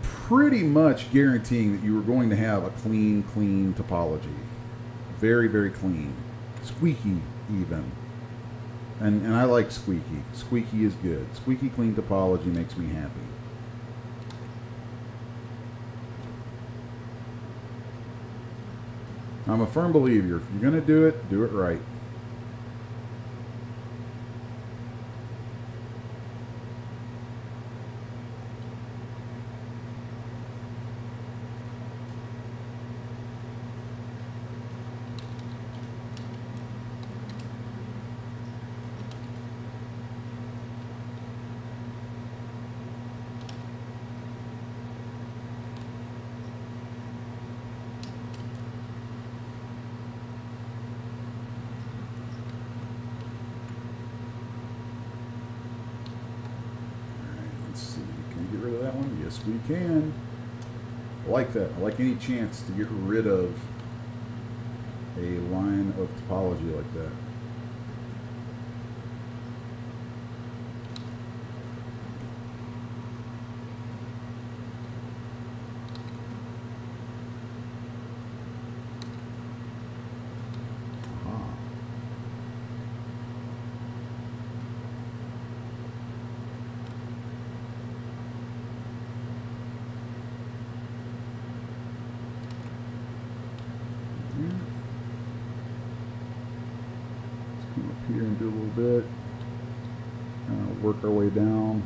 pretty much guaranteeing that you are going to have a clean topology. Very, very clean. Squeaky, even. And I like squeaky. Squeaky is good. Squeaky clean topology makes me happy. I'm a firm believer, if you're going to do it right. Yes, we can. I like that. I like any chance to get rid of a line of topology like that. Here and do a little bit, work our way down.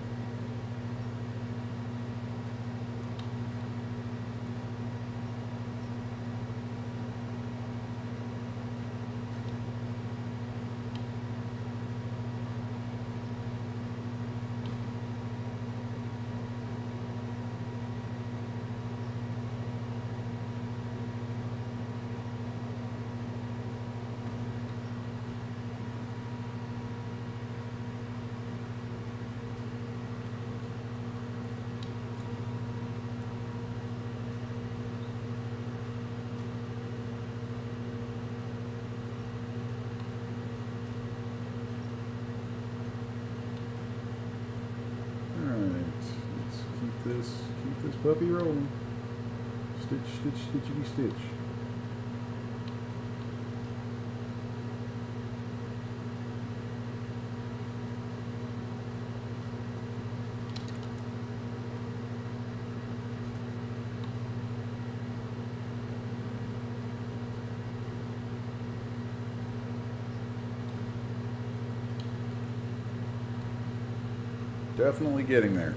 Keep this puppy rolling. Stitch, stitch, stitchity stitch. Definitely getting there.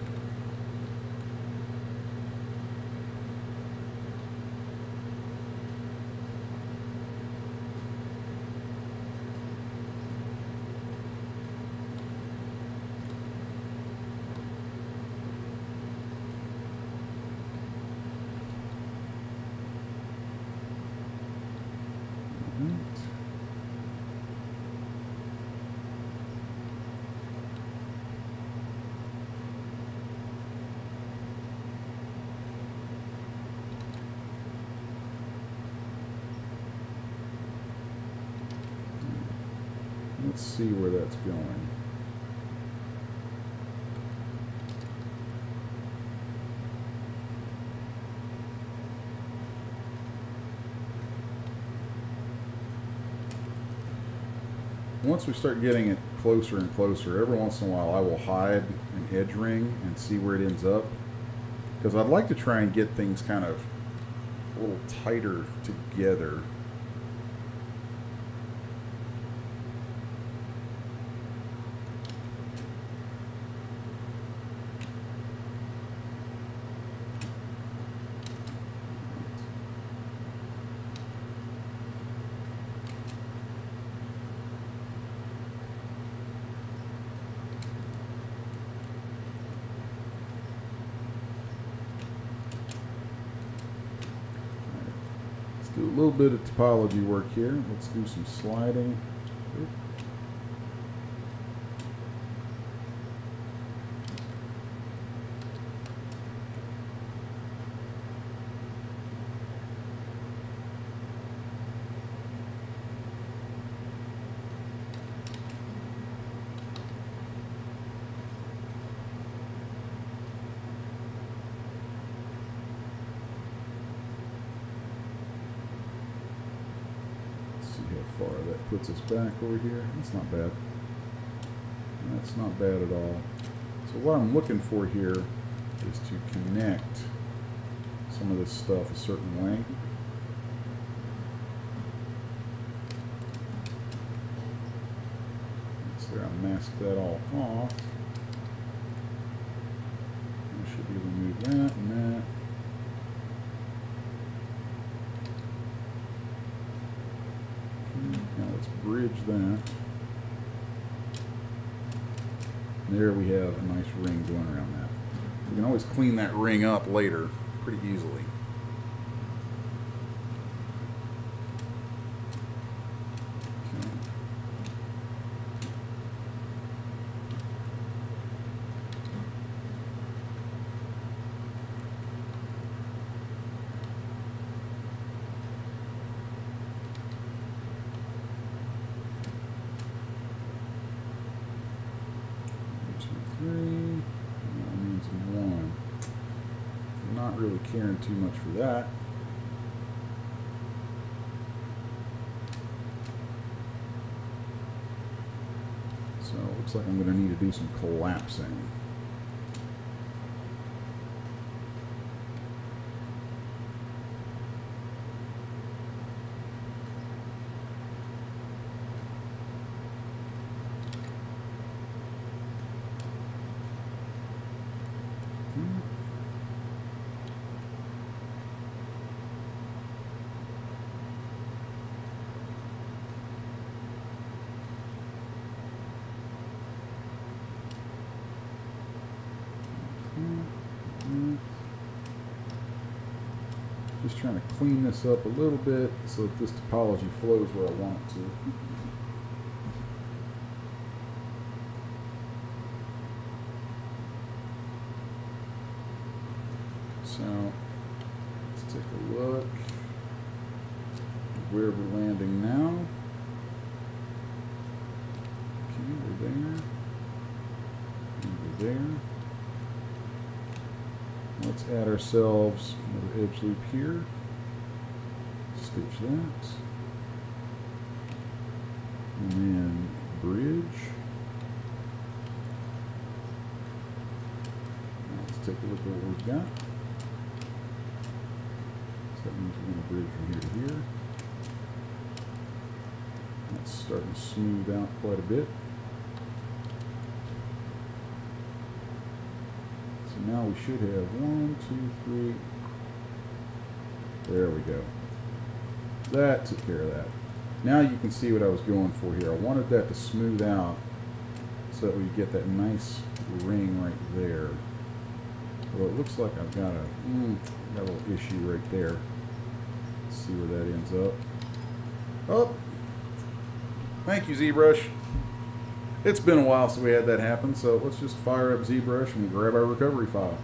Let's see where that's going. Once we start getting it closer and closer, every once in a while I will hide an edge ring and see where it ends up, because I'd like to try and get things kind of a little tighter together. Do a little bit of topology work here. Let's do some sliding. How far that puts us back over here. That's not bad. That's not bad at all. So what I'm looking for here is to connect some of this stuff a certain way. So I masked that all off. I should be able to move that and that. Now let's bridge that. There we have a nice ring going around that. We can always clean that ring up later pretty easily. Not really caring too much for that. So it looks like I'm going to need to do some collapsing. Just trying to clean this up a little bit so that this topology flows where I want it to. So let's take a look at where we're landing now. Okay, we're there. And we're there. Let's add ourselves another edge loop here. Stitch that. And then bridge. Now let's take a look at what we've got. So that means we're going to bridge from here to here. That's starting to smooth out quite a bit. So now we should have 1, 2, 3. There we go. That took care of that. Now you can see what I was going for here. I wanted that to smooth out so that we get that nice ring right there. Well, it looks like I've got a little issue right there. Let's see where that ends up. Oh! Thank you, Zbrush. It's been a while since we had that happen, so let's just fire up Zbrush and grab our recovery file.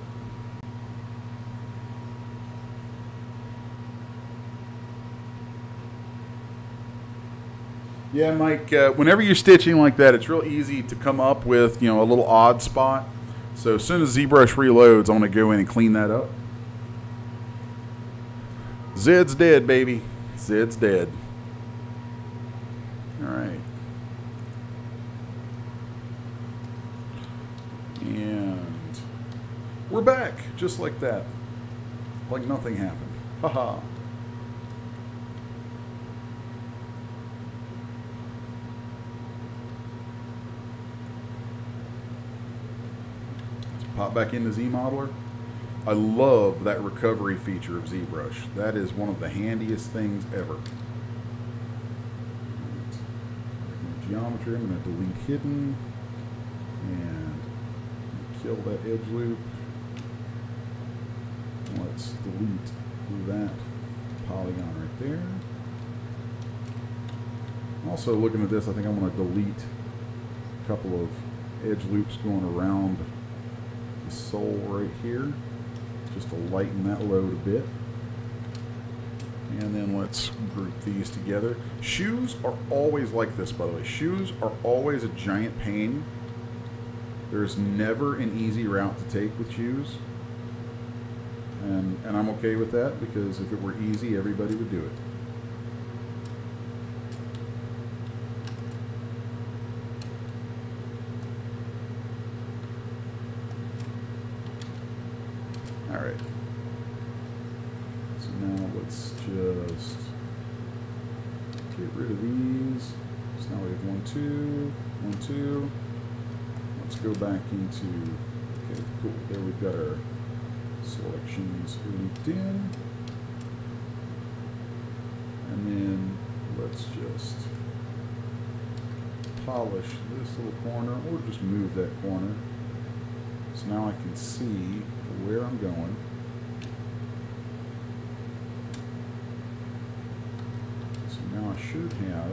Yeah, Mike, whenever you're stitching like that, it's real easy to come up with, a little odd spot. So as soon as Zbrush reloads, I'm going to go in and clean that up. Zed's dead, baby. Zed's dead. All right. And we're back, just like that. Like nothing happened. Haha. Pop back into ZModeler. I love that recovery feature of ZBrush. That is one of the handiest things ever. Geometry, I'm going to delete hidden and kill that edge loop. Let's delete that polygon right there. Also looking at this, I think I'm going to delete a couple of edge loops going around the sole right here, just to lighten that load a bit. And then let's group these together. Shoes are always like this, by the way. Shoes are always a giant pain. There's never an easy route to take with shoes. And I'm okay with that, because if it were easy, everybody would do it. Alright. So now let's just get rid of these. So now we have 1, 2, 1, 2. Let's go back into, okay, cool. There we've got our selections looped in. And then let's just polish this little corner, or just move that corner. So now I can see where I'm going. So now I should have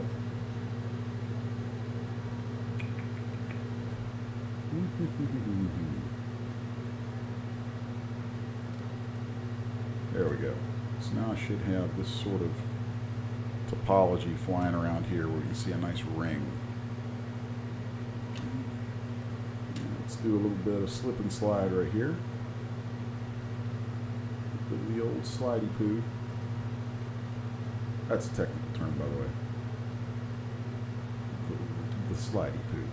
there we go. So now I should have this sort of topology flying around here where you can see a nice ring. Let's do a little bit of slip and slide right here. A bit of the old slidey poo. That's a technical term, by the way. The slidey poo.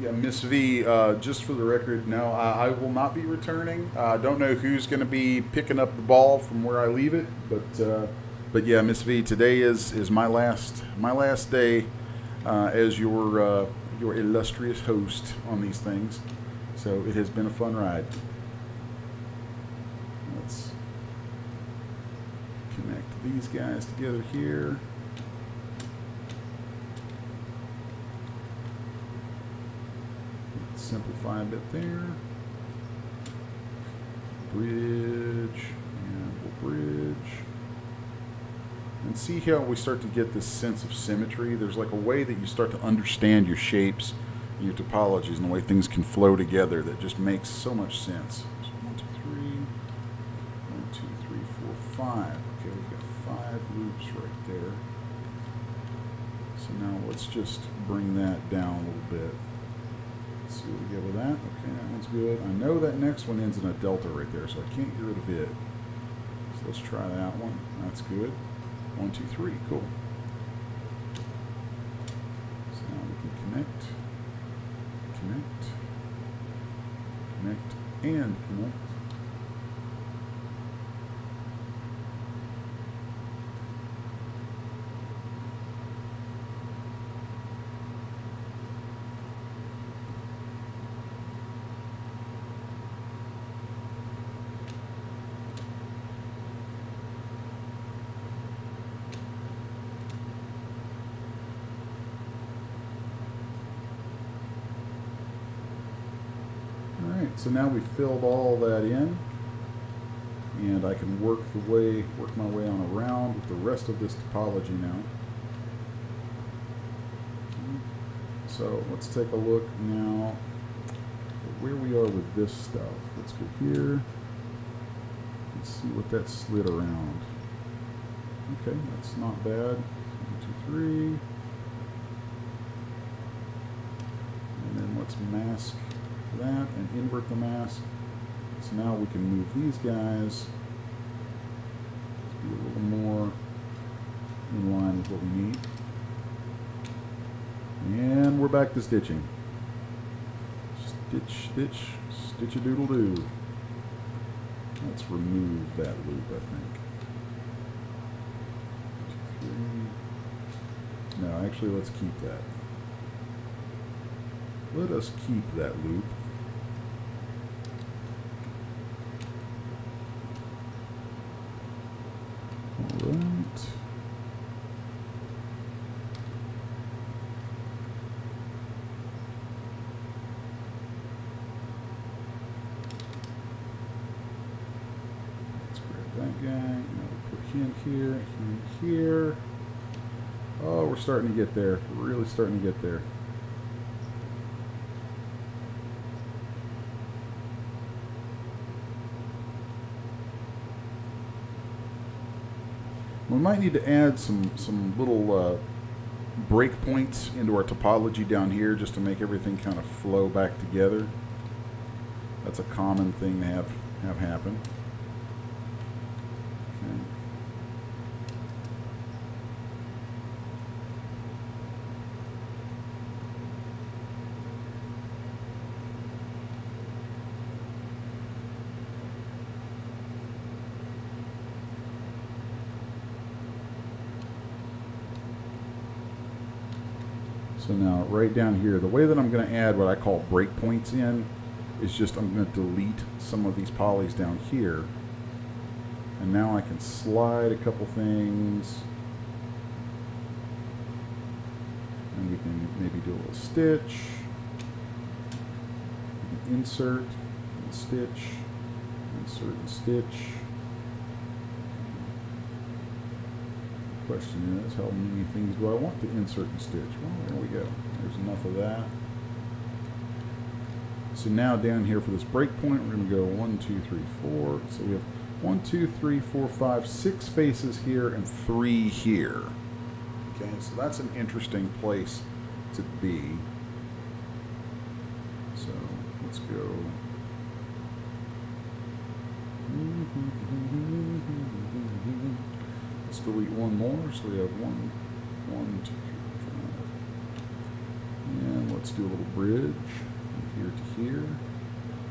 Yeah, Miss V, just for the record, no, I will not be returning. I don't know who's going to be picking up the ball from where I leave it, but yeah, Miss V, today is my last day as your illustrious host on these things. So it has been a fun ride. Let's connect these guys together here. Simplify a bit there. Bridge, and we'll bridge. And see how we start to get this sense of symmetry. There's like a way that you start to understand your shapes, and your topologies, and the way things can flow together that just makes so much sense. So 1, 2, 3, 1, 2, 3, 4, 5. Okay, we've got 5 loops right there. So now let's just bring that down a little bit. Let's see what we get with that. Okay, that one's good. I know that next one ends in a delta right there, so I can't get rid of it. So let's try that one. That's good. 1, 2, 3. Cool. So now we can connect, and connect. So now we've filled all that in, and I can work my way on around with the rest of this topology now. So let's take a look now at where we are with this stuff. Let's go here. Let's see what that slid around. Okay, that's not bad. 1, 2, 3. And then let's mask that and invert the mask. So now we can move these guys to be a little more in line with what we need. And we're back to stitching. Stitch, stitch, stitch-a-doodle-doo. Let's remove that loop, I think. 2, 3. No, actually, let's keep that. Let us keep that loop. Alright. Let's grab that guy. Now we'll put him here, here. Oh, we're starting to get there. We're really starting to get there. We might need to add some little breakpoints into our topology down here just to make everything kind of flow back together. That's a common thing to have happen. Okay. So now, right down here, the way that I'm going to add what I call breakpoints in is just I'm going to delete some of these polys down here. And now I can slide a couple things. And we can maybe do a little stitch. We can insert and stitch, insert and stitch. Question is, how many things do I want to insert and stitch? Well, there we go. There's enough of that. So now down here for this breakpoint, we're going to go 1, 2, 3, 4. So we have 1, 2, 3, 4, 5, 6 faces here and 3 here. Okay, so that's an interesting place to be. So let's go. Let's delete one more, so we have 1, 2, 3, 4, 5. And let's do a little bridge from here to here,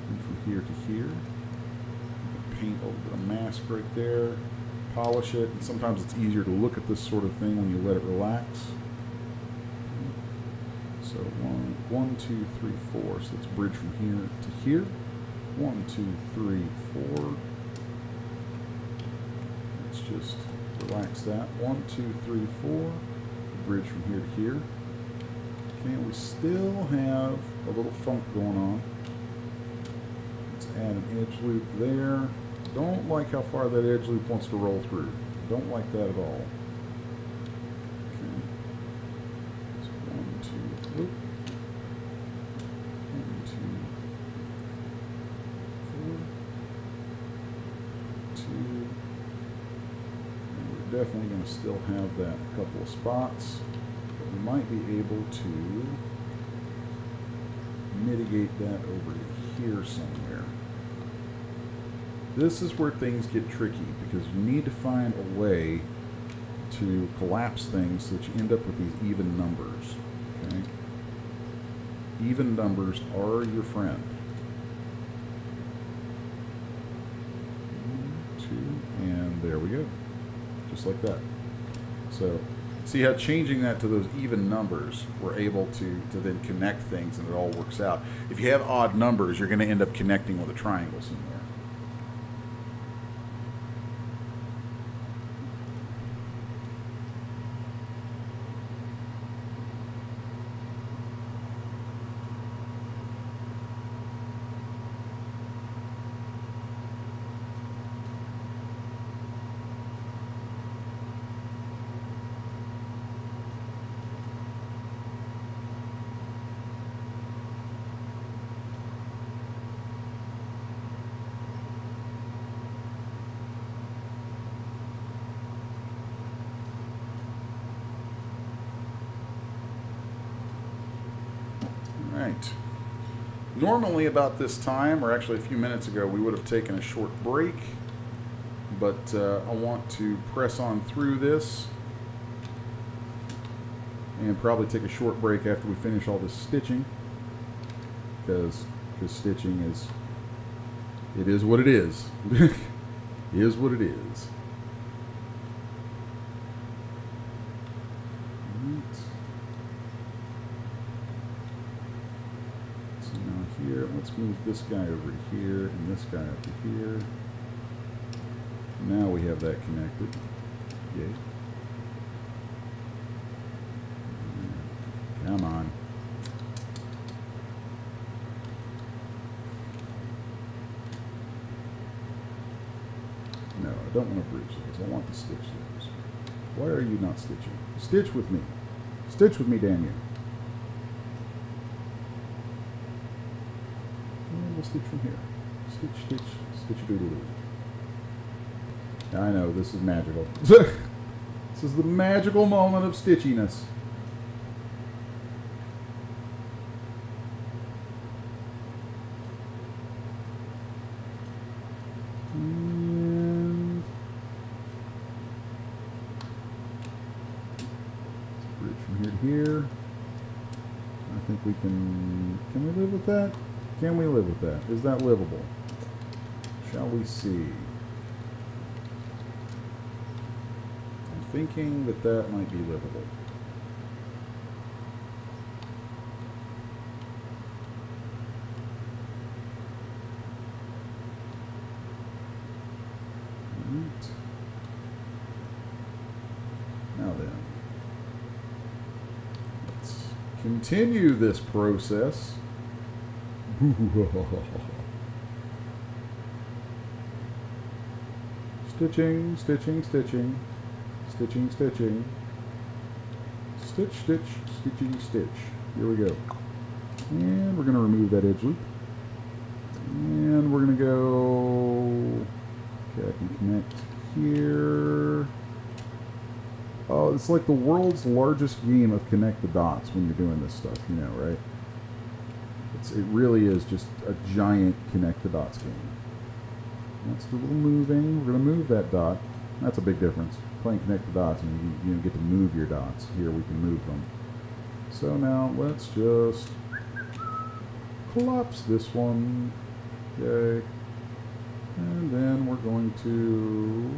and from here to here. Paint a little bit of mask right there, polish it, and sometimes it's easier to look at this sort of thing when you let it relax. So 1, 2, 3, 4. So let's bridge from here to here. 1, 2, 3, 4. Let's just relax that. 1, 2, 3, 4. Bridge from here to here. Okay, we still have a little funk going on. Let's add an edge loop there. Don't like how far that edge loop wants to roll through. Don't like that at all. Okay. So 1, 2, loop. 1, 2, 4. 2, definitely going to still have that couple of spots, but we might be able to mitigate that over here somewhere. This is where things get tricky because you need to find a way to collapse things so that you end up with these even numbers. Okay? Even numbers are your friend. 1, 2, and there we go. Just like that. So, see how changing that to those even numbers, we're able to then connect things and it all works out. If you have odd numbers, you're going to end up connecting with a triangle somewhere. Right. Normally about this time, or actually a few minutes ago, we would have taken a short break, but I want to press on through this and probably take a short break after we finish all this stitching, because stitching is, it is what it is. It is what it is. Here, let's move this guy over here and this guy up to here. Now we have that connected. Yay. Come on. No, I don't want to bridge those. I want to stitch those. Why are you not stitching? Stitch with me. Stitch with me, damn you. Stitch from here. Stitch, stitch, stitch-a-doodle-doo. I know, this is magical. This is the magical moment of stitchiness. And let's bridge from here to here. I think we can we live with that? Can we live with that? Is that livable? Shall we see? I'm thinking that that might be livable. Right. Now then, let's continue this process. Stitching, stitching, stitching, stitching, stitching, stitch, stitch, stitching, stitch. Here we go. And we're going to remove that edge loop. And we're going to go, okay, I can connect here. Oh, it's like the world's largest game of connect the dots when you're doing this stuff, you know, right? It really is just a giant connect the dots game. Let's do a little moving. We're going to move that dot. That's a big difference. Playing connect the dots and you get to move your dots. Here we can move them. So now let's just collapse this one. Okay. And then we're going to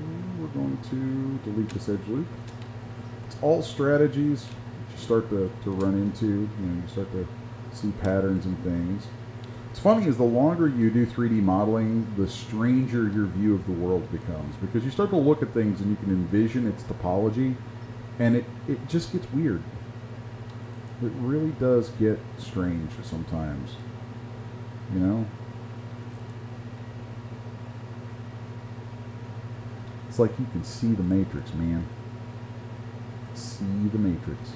delete this edge loop. It's all strategies that you start to run into. You know, you start to see patterns and things. What's funny is the longer you do 3D modeling, the stranger your view of the world becomes, because you start to look at things and you can envision its topology, and it just gets weird. It really does get strange sometimes, you know? It's like you can see the matrix, man. See the matrix.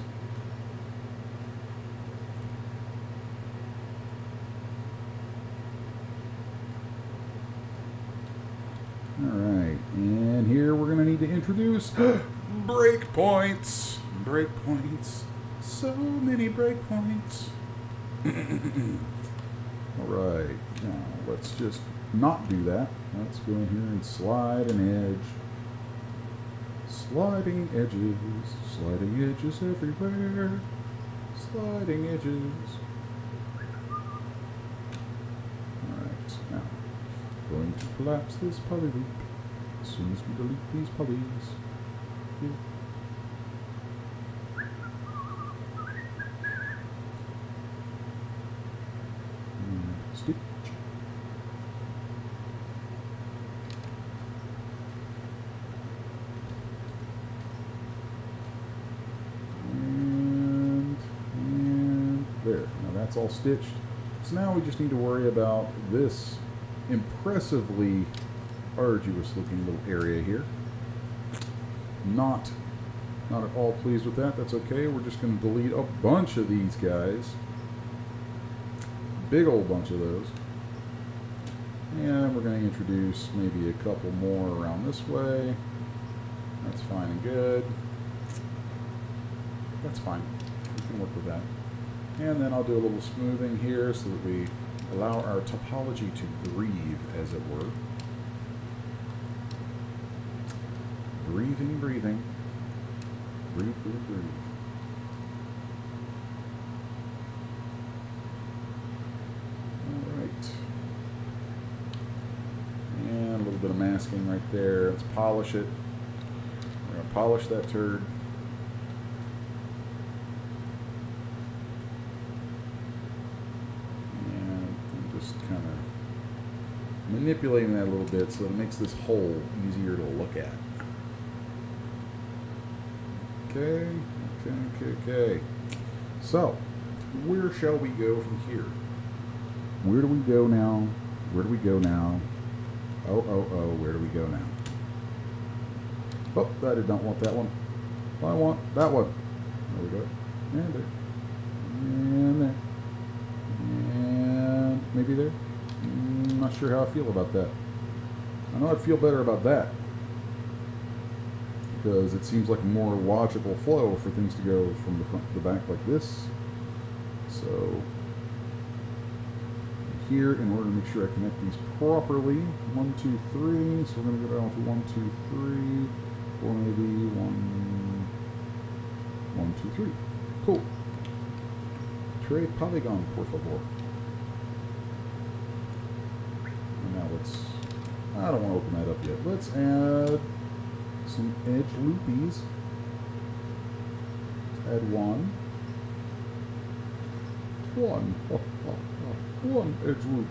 Alright, and here we're going to need need to introduce breakpoints. Breakpoints. So many breakpoints. Alright, now let's just not do that. Let's go in here and slide an edge. Sliding edges everywhere. Sliding edges. Alright, now going to collapse this poly loop as soon as we delete these polys. Here. Stitch. And there. Now that's all stitched. So now we just need to worry about this impressively arduous looking little area here. Not at all pleased with that. That's okay. We're just going to delete a bunch of these guys. Big old bunch of those. And we're going to introduce maybe a couple more around this way. That's fine and good. That's fine. We can work with that. And then I'll do a little smoothing here so that we allow our topology to breathe, as it were. Breathing, breathing. Breathe, breathe, breathe. Alright. And a little bit of masking right there. Let's polish it. We're going to polish that turd. And I'm just kind of manipulating that a little bit so that it makes this hole easier to look at. Okay. So, where shall we go from here? Where do we go now? Where do we go now? Oh, where do we go now? Oh, I did not want that one. I want that one. There we go. And there. And there. And maybe there. Not sure how I feel about that. I know I'd feel better about that, because it seems like a more logical flow for things to go from the front to the back like this. So here, in order to make sure I connect these properly, 1, 2, 3. So we're going to go down to 1, 2, 3, or maybe 1, 2, 3. Cool. Trade polygon, por favor. And now let's. I don't want to open that up yet. Let's add some edge loopies. Let's add one. One edge loop.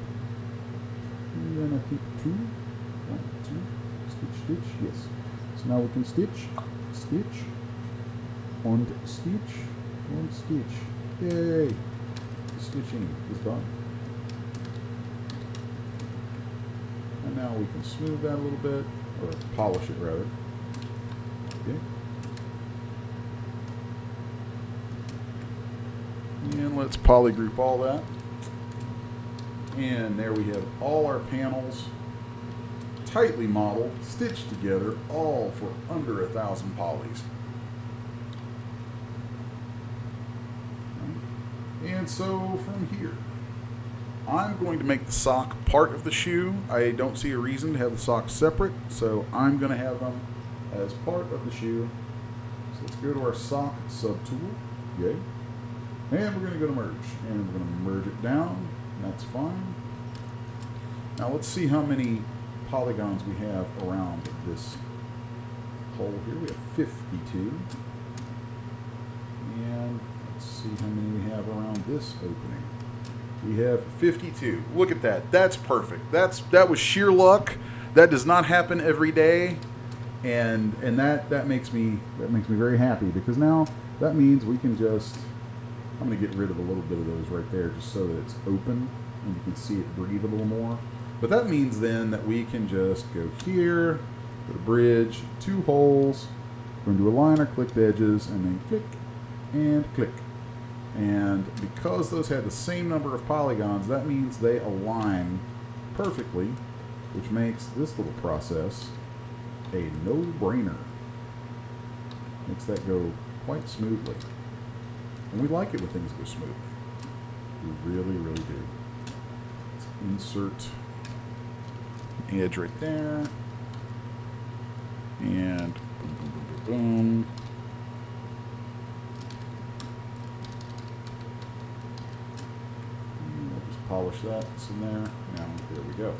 And then I think 2. 1, 2. Stitch. Yes. So now we can stitch, and stitch. Yay! The stitching is done. And now we can smooth that a little bit, or polish it rather. Okay. And let's polygroup all that. And there we have all our panels tightly modeled, stitched together, all for under 1,000 polys. And so from here, I'm going to make the sock part of the shoe. I don't see a reason to have the socks separate, so I'm going to have them as part of the shoe. So let's go to our sock subtool. Yay. And we're going to go to merge. And we're going to merge it down. That's fine. Now let's see how many polygons we have around this hole here. We have 52. And let's see how many we have around this opening. We have 52. Look at that. That's perfect. That was sheer luck. That does not happen every day. And that makes me very happy, because now that means we can just, I'm going to get rid of a little bit of those right there just so that it's open and you can see it breathe a little more. But that means then that we can just go here, go to bridge, 2 holes, we're going to do align our clicked edges, and then click and click. And because those had the same number of polygons, that means they align perfectly, which makes this little process a no-brainer. Makes that go quite smoothly. And we like it when things go smoothly. We really, really do. Let's insert an edge right there. And boom, boom, boom, boom, boom. And we'll just polish that. It's in there. Now, there we go.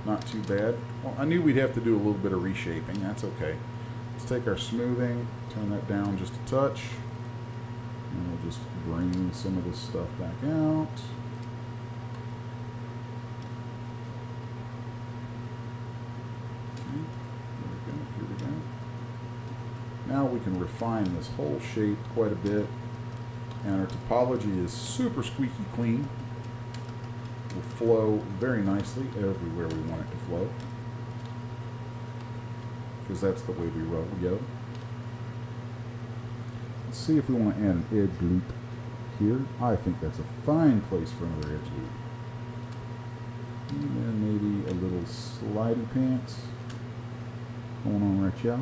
Not too bad. Well, I knew we'd have to do a little bit of reshaping. That's okay. Let's take our smoothing, turn that down just a touch, and we'll just bring some of this stuff back out. Okay. Here we go. Now we can refine this whole shape quite a bit, and our topology is super squeaky clean. Will flow very nicely everywhere we want it to flow, because that's the way we go. Let's see if we want to add an edge loop here. I think that's a fine place for another edge loop. And then maybe a little slidey pants going on right here.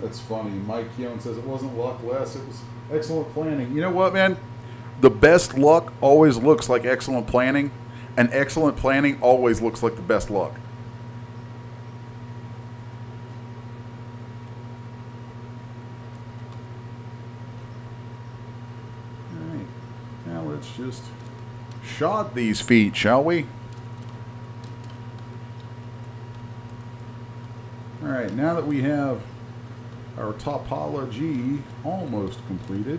That's funny. Mike Keown says it wasn't luck less, it was excellent planning. You know what, man? The best luck always looks like excellent planning, and excellent planning always looks like the best luck. All right. Now let's just shod these feet, shall we? All right, now that we have our topology almost completed,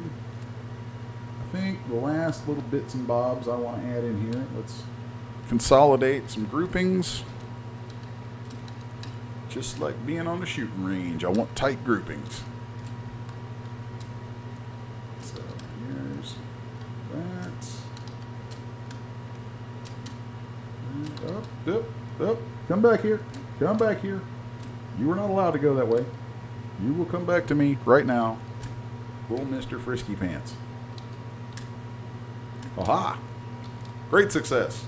I think the last little bits and bobs I want to add in here. Let's consolidate some groupings. Just like being on the shooting range, I want tight groupings. So here's that. And up. Come back here. Come back here. You were not allowed to go that way. You will come back to me right now, little Mr. Frisky Pants. Aha! Great success.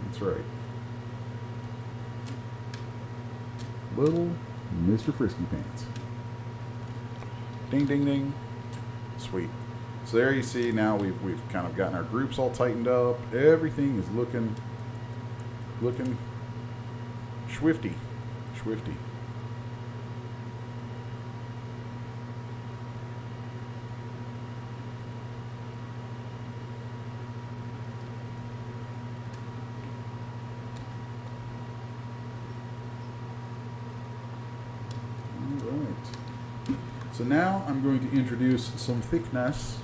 That's right. Little Mr. Frisky Pants. Ding, ding, ding. Sweet. So there you see, now we've kind of gotten our groups all tightened up. Everything is looking swifty. Alright. So now I'm going to introduce some thickness.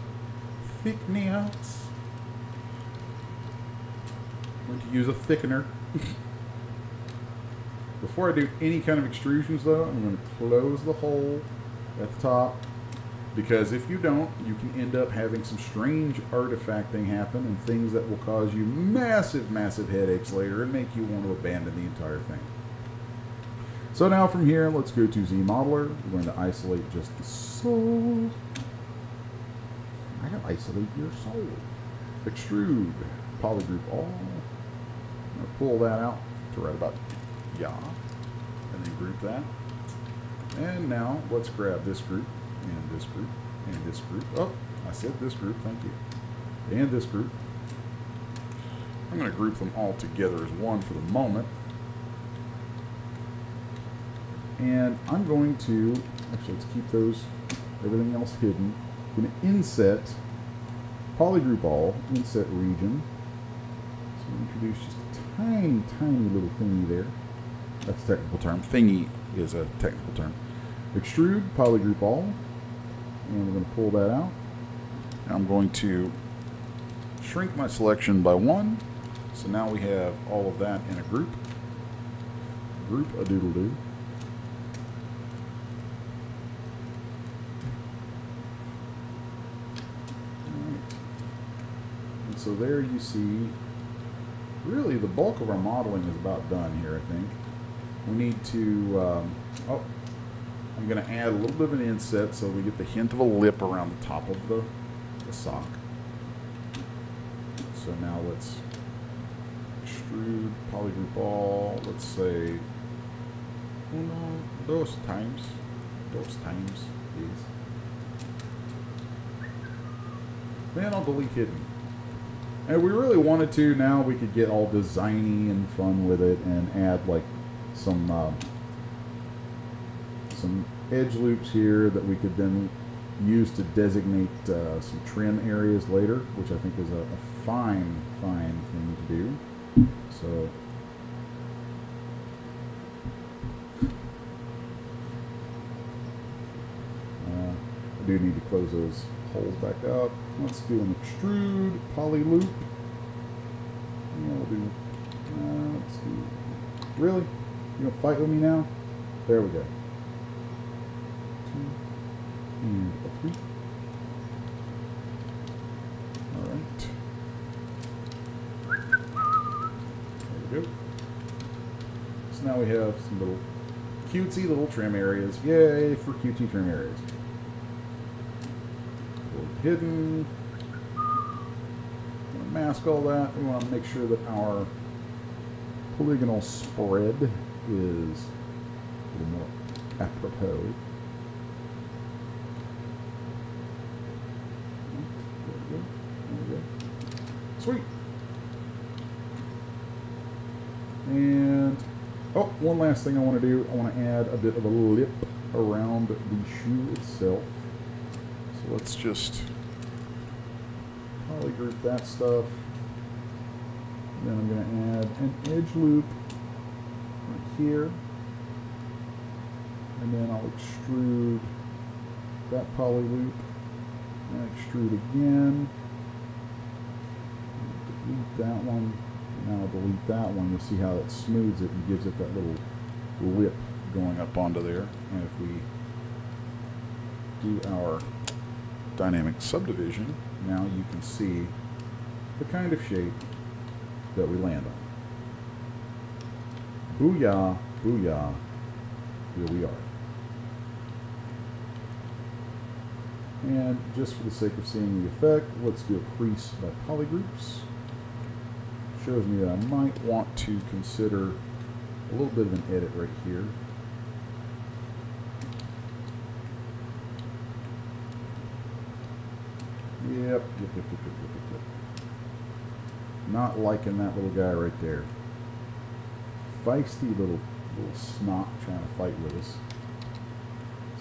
I'm going to use a thickener. Before I do any kind of extrusions though, I'm going to close the hole at the top, because if you don't, you can end up having some strange artifacting happen and things that will cause you massive headaches later and make you want to abandon the entire thing. So now from here, let's go to ZModeler. We're going to isolate just the soul. I gotta isolate your soul. Extrude, polygroup all. I'm going to pull that out to right about and then group that. And now let's grab this group and this group and this group. Oh, I said this group, thank you. And this group. I'm going to group them all together as one for the moment. And I'm going to, actually let's keep everything else hidden. I'm going to inset, polygroup all, inset region. So introduce just a tiny little thingy there. That's a technical term. Thingy is a technical term. Extrude, polygroup all. And we're going to pull that out. Now I'm going to shrink my selection by 1. So now we have all of that in a group. Group a doodle doo. And so there you see, really the bulk of our modeling is about done here, I think. We need to, I'm going to add a little bit of an inset so we get the hint of a lip around the top of the sock. So now let's extrude, polygroup all, let's say, dos times, please. Then I'll delete hidden. And if we really wanted to, now we could get all designy and fun with it and add like some edge loops here that we could then use to designate some trim areas later, which I think is a fine thing to do. So I do need to close those holes back up. Let's do an extrude poly loop. Yeah, we'll do. Let's do. Really? You gonna fight with me now? There we go. 2 and a 3. All right. There we go. So now we have some little cutesy little trim areas. Yay for cutesy trim areas. Hidden. Gonna mask all that. We want to make sure that our polygonal spread is a little more apropos. There we go. Sweet. And one last thing I want to do. I want to add a bit of a lip around the shoe itself. So let's just polygroup that stuff. Then I'm going to add an edge loop right here. And then I'll extrude that poly loop. And extrude again. Delete that one. Now I'll delete that one. You'll see how it smooths it and gives it that little lip going up onto there. And if we do our dynamic subdivision, now you can see the kind of shape that we land on. Booyah, booyah, here we are. And just for the sake of seeing the effect, let's do a crease by polygroups. Shows me that I might want to consider a little bit of an edit right here. Yep. Not liking that little guy right there. Feisty little snot trying to fight with us.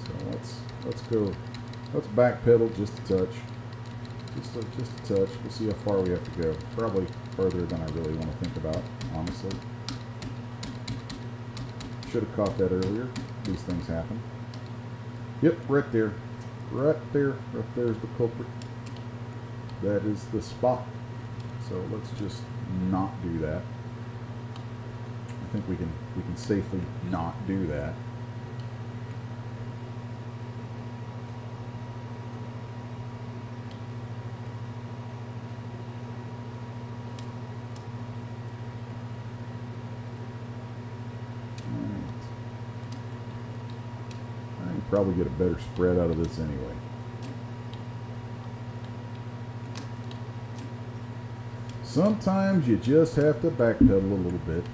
So let's backpedal just a touch. Just a touch. We'll see how far we have to go. Probably further than I really want to think about, honestly. Should have caught that earlier. These things happen. Yep, right there. Right there. Right there's the culprit. That is the spot. So let's just not do that. I think we can safely not do that. I can probably get a better spread out of this anyway. Sometimes you just have to backpedal a little bit.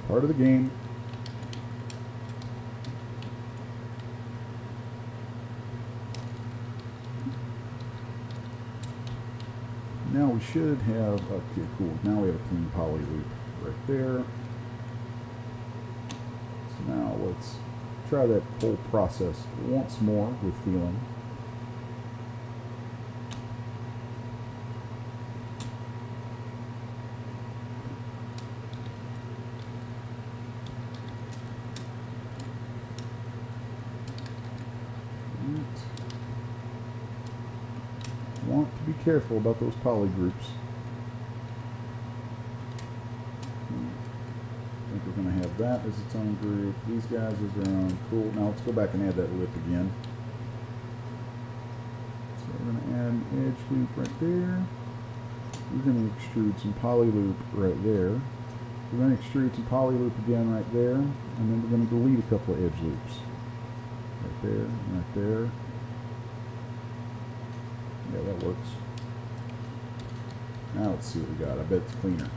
Part of the game. Now we should have, okay, cool. Now we have a clean poly loop right there. So now let's try that whole process once more with feeling. Want to be careful about those poly groups. I think we're going to have that as its own group. These guys as their own. Cool. Now let's go back and add that lip again. So we're going to add an edge loop right there. We're going to extrude some poly loop right there. We're going to extrude some poly loop again right there, and then we're going to delete a couple of edge loops. Right there, right there. Yeah, that works. Now let's see what we got. I bet it's cleaner.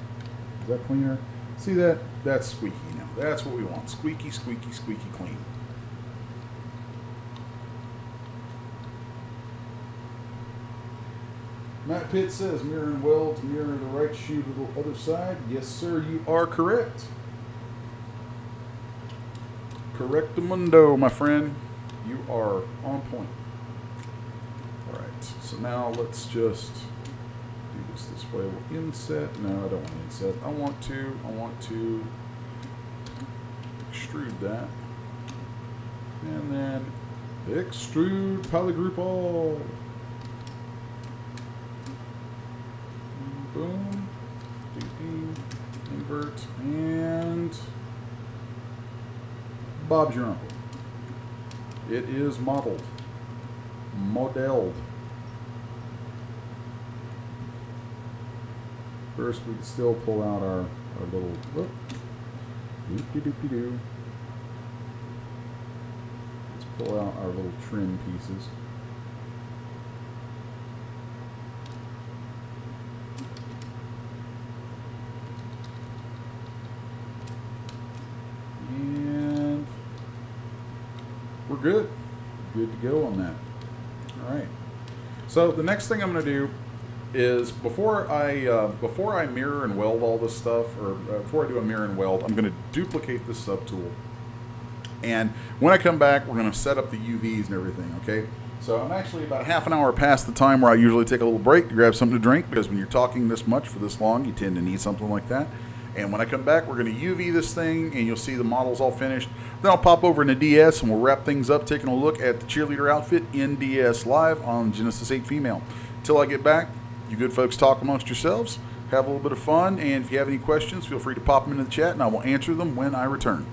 Is that cleaner? See that? That's squeaky now. That's what we want. Squeaky, squeaky, squeaky clean. Matt Pitt says mirror and weld to mirror the right shoe to the other side. Yes, sir, you are correct. Correctamundo, my friend. You are on point. All right, so now let's just do this way. We'll inset. No, I don't want to inset. I want to extrude that. And then extrude polygroup all. Boom, invert, and Bob's your uncle. It is modeled. First, we can still pull out our little whoop, doop-de-doop-de-doo. Let's pull out our little trim pieces. And we're good. Good to go on that. All right. So the next thing I'm going to do is before I mirror and weld all this stuff, or before I do a mirror and weld, I'm going to duplicate this subtool. And when I come back, we're going to set up the UVs and everything, okay? So I'm actually about half an hour past the time where I usually take a little break to grab something to drink, because when you're talking this much for this long, you tend to need something like that. And when I come back, we're going to UV this thing, and you'll see the models all finished. Then I'll pop over into DS, and we'll wrap things up, taking a look at the cheerleader outfit in DS Live on Genesis 8 Female. Until I get back, you good folks talk amongst yourselves, have a little bit of fun, and if you have any questions, feel free to pop them into the chat, and I will answer them when I return.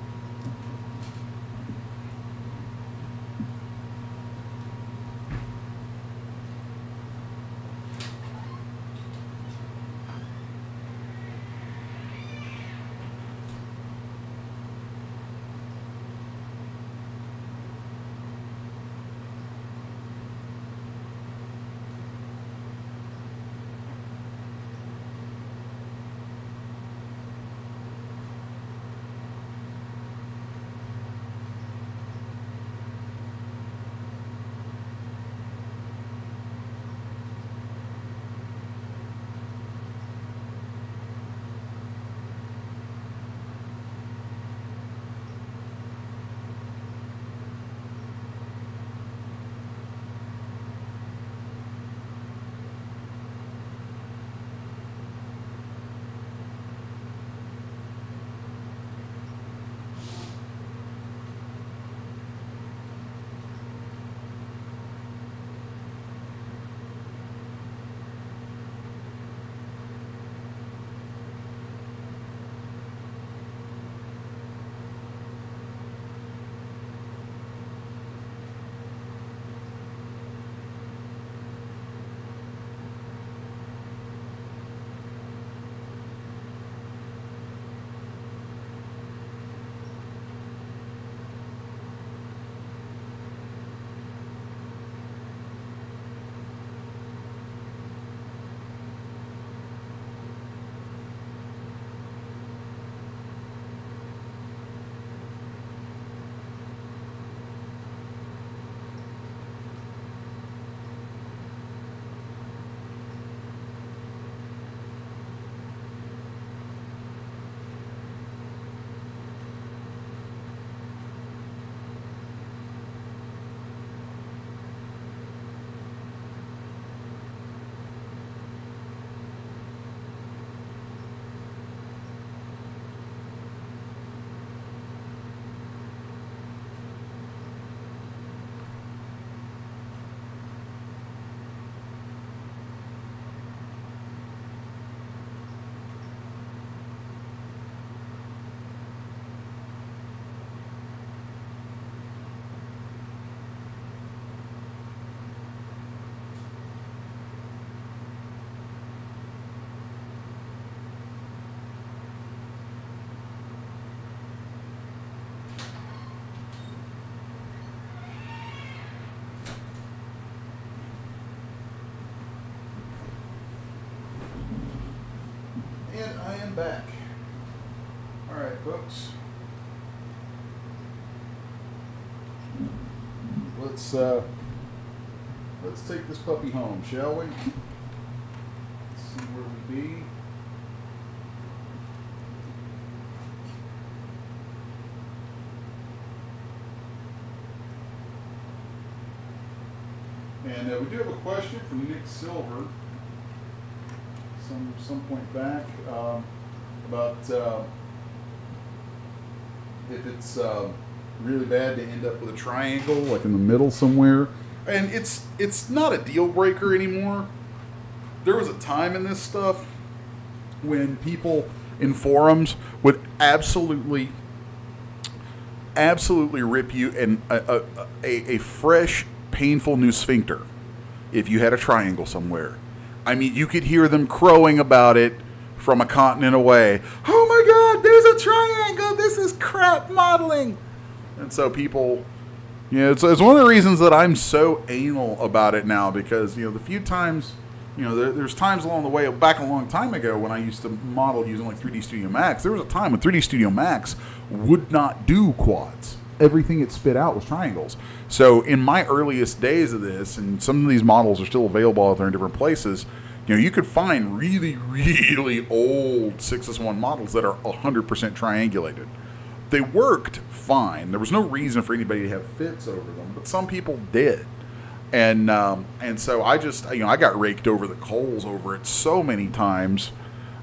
am back. All right, folks. Let's take this puppy home, shall we? Let's see where we be. And we do have a question from Nick Silver, some point back, about if it's really bad to end up with a triangle, like in the middle somewhere. And it's not a deal breaker anymore. There was a time in this stuff when people in forums would absolutely rip you in a fresh, painful new sphincter if you had a triangle somewhere. I mean, you could hear them crowing about it from a continent away. Oh my God, there's a triangle. This is crap modeling. And so people, you know, it's one of the reasons that I'm so anal about it now, because, you know, the few times, you know, there's times along the way, back a long time ago when I used to model using like 3D Studio Max, there was a time when 3D Studio Max would not do quads. Everything it spit out was triangles. So in my earliest days of this, and some of these models are still available out there in different places, you know, you could find really, really old 6S1 models that are 100% triangulated. They worked fine. There was no reason for anybody to have fits over them, but some people did. And so I just, you know, I got raked over the coals over it so many times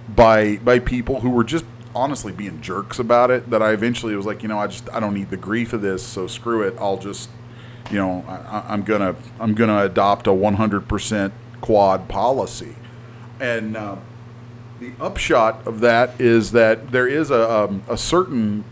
by people who were just honestly being jerks about it, that I eventually was like, you know, I don't need the grief of this, so screw it. I'll just, you know, I'm gonna adopt a 100% quad policy. And the upshot of that is that there is a certain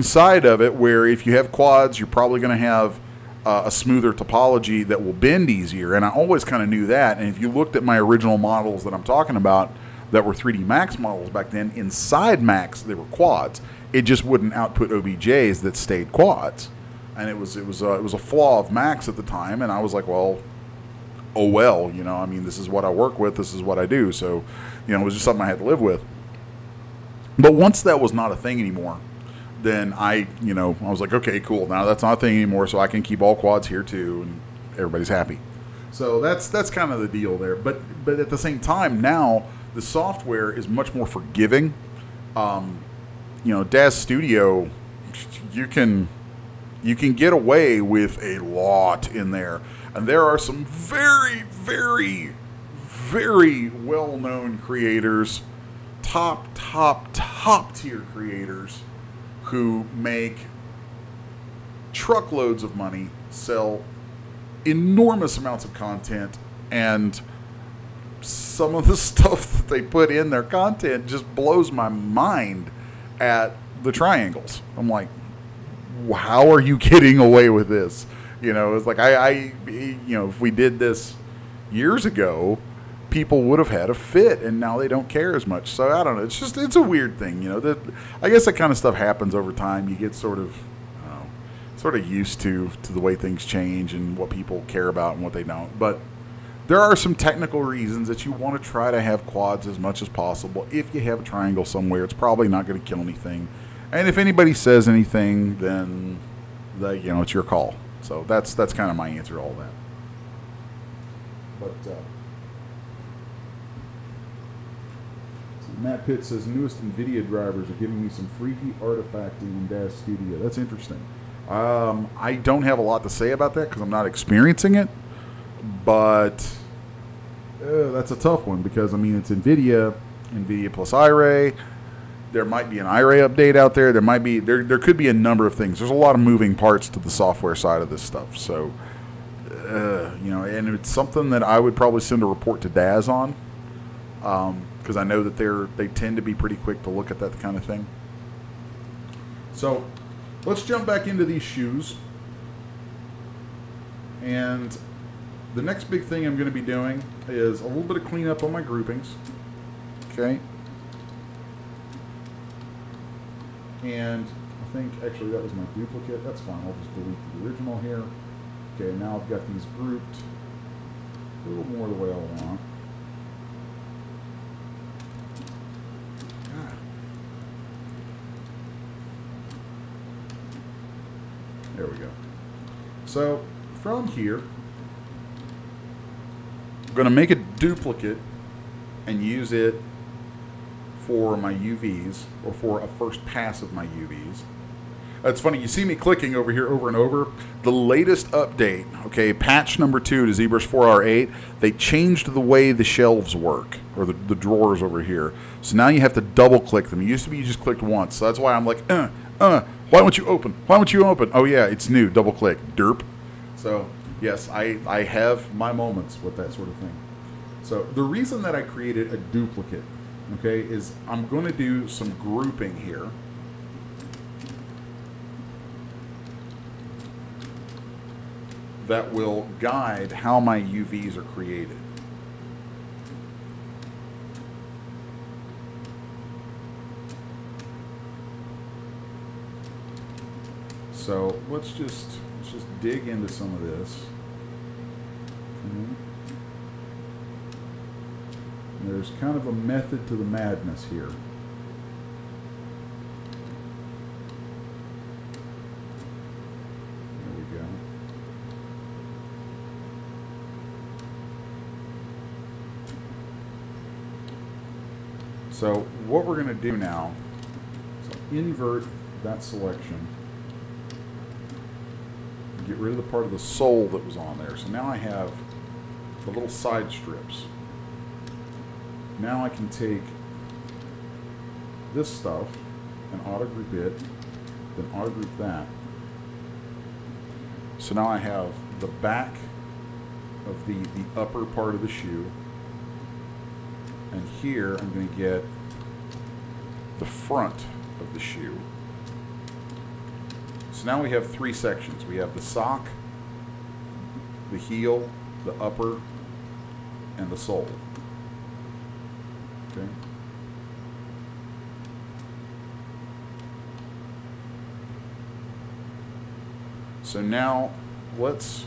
side of it where if you have quads, you're probably going to have a smoother topology that will bend easier. And I always kind of knew that. And if you looked at my original models that I'm talking about that were 3D Max models back then, inside Max they were quads. It just wouldn't output OBJs that stayed quads. And it was a flaw of Max at the time. And I was like, well, oh well, you know, I mean, this is what I work with, this is what I do. So, you know, it was just something I had to live with. But once that was not a thing anymore, then I was like, okay, cool. Now that's not a thing anymore, so I can keep all quads here too, and everybody's happy. So that's kind of the deal there. But at the same time, now the software is much more forgiving. You know, DAZ Studio, you can get away with a lot in there. And there are some very, very, very well-known creators, top tier creators, who make truckloads of money, sell enormous amounts of content, and some of the stuff that they put in their content just blows my mind at the triangles. I'm like, how are you getting away with this? You know, it's like you know, if we did this years ago, people would have had a fit, and now they don't care as much. So I don't know. It's a weird thing, you know. I guess that kind of stuff happens over time. You get sort of used to the way things change and what people care about and what they don't. But there are some technical reasons that you want to try to have quads as much as possible. If you have a triangle somewhere, it's probably not going to kill anything. And if anybody says anything, then you know, it's your call. So that's kind of my answer to all that. But Matt Pitt says, newest NVIDIA drivers are giving me some freaky artifacting in DAZ Studio. That's interesting. I don't have a lot to say about that because I'm not experiencing it. But that's a tough one because, I mean, it's NVIDIA plus iRay. There might be an iRay update out there. There could be a number of things. There's a lot of moving parts to the software side of this stuff. So, you know, and it's something that I would probably send a report to DAZ on, because I know that they tend to be pretty quick to look at that kind of thing. So, let's jump back into these shoes. And the next big thing I'm going to be doing is a little bit of cleanup on my groupings. Okay. And I think, actually, that was my duplicate. That's fine. I'll just delete the original here. Okay, now I've got these grouped a little more the way I want. There we go. So from here, I'm going to make a duplicate and use it for my UVs, or for a first pass of my UVs. It's funny, you see me clicking over here over and over. The latest update, okay, patch number 2 to Zbrush 4R8, they changed the way the shelves work, or the drawers over here. So now you have to double click them. It used to be you just clicked once. So that's why I'm like, why won't you open? Why won't you open? Oh yeah, it's new, double click, derp. So yes, I have my moments with that sort of thing. So the reason that I created a duplicate, okay, is I'm going to do some grouping here. That will guide how my UVs are created. So let's just dig into some of this. Okay. There's kind of a method to the madness here. There we go. So what we're going to do now is invert that selection. Get rid of the part of the sole that was on there. So now I have the little side strips. Now I can take this stuff and auto group it, then auto group that. So now I have the back of the upper part of the shoe, and here I'm going to get the front of the shoe. So now we have 3 sections. We have the sock, the heel, the upper, and the sole. Okay. So now let's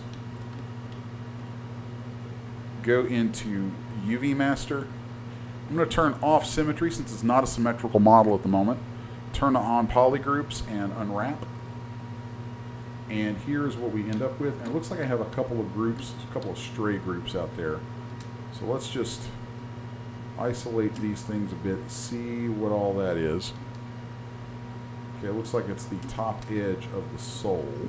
go into UV Master. I'm going to turn off symmetry since it's not a symmetrical model at the moment. Turn on polygroups and unwrap. And here's what we end up with. And it looks like I have a couple of groups, a couple of stray groups out there. So let's just isolate these things a bit, see what all that is. Okay, it looks like it's the top edge of the sole.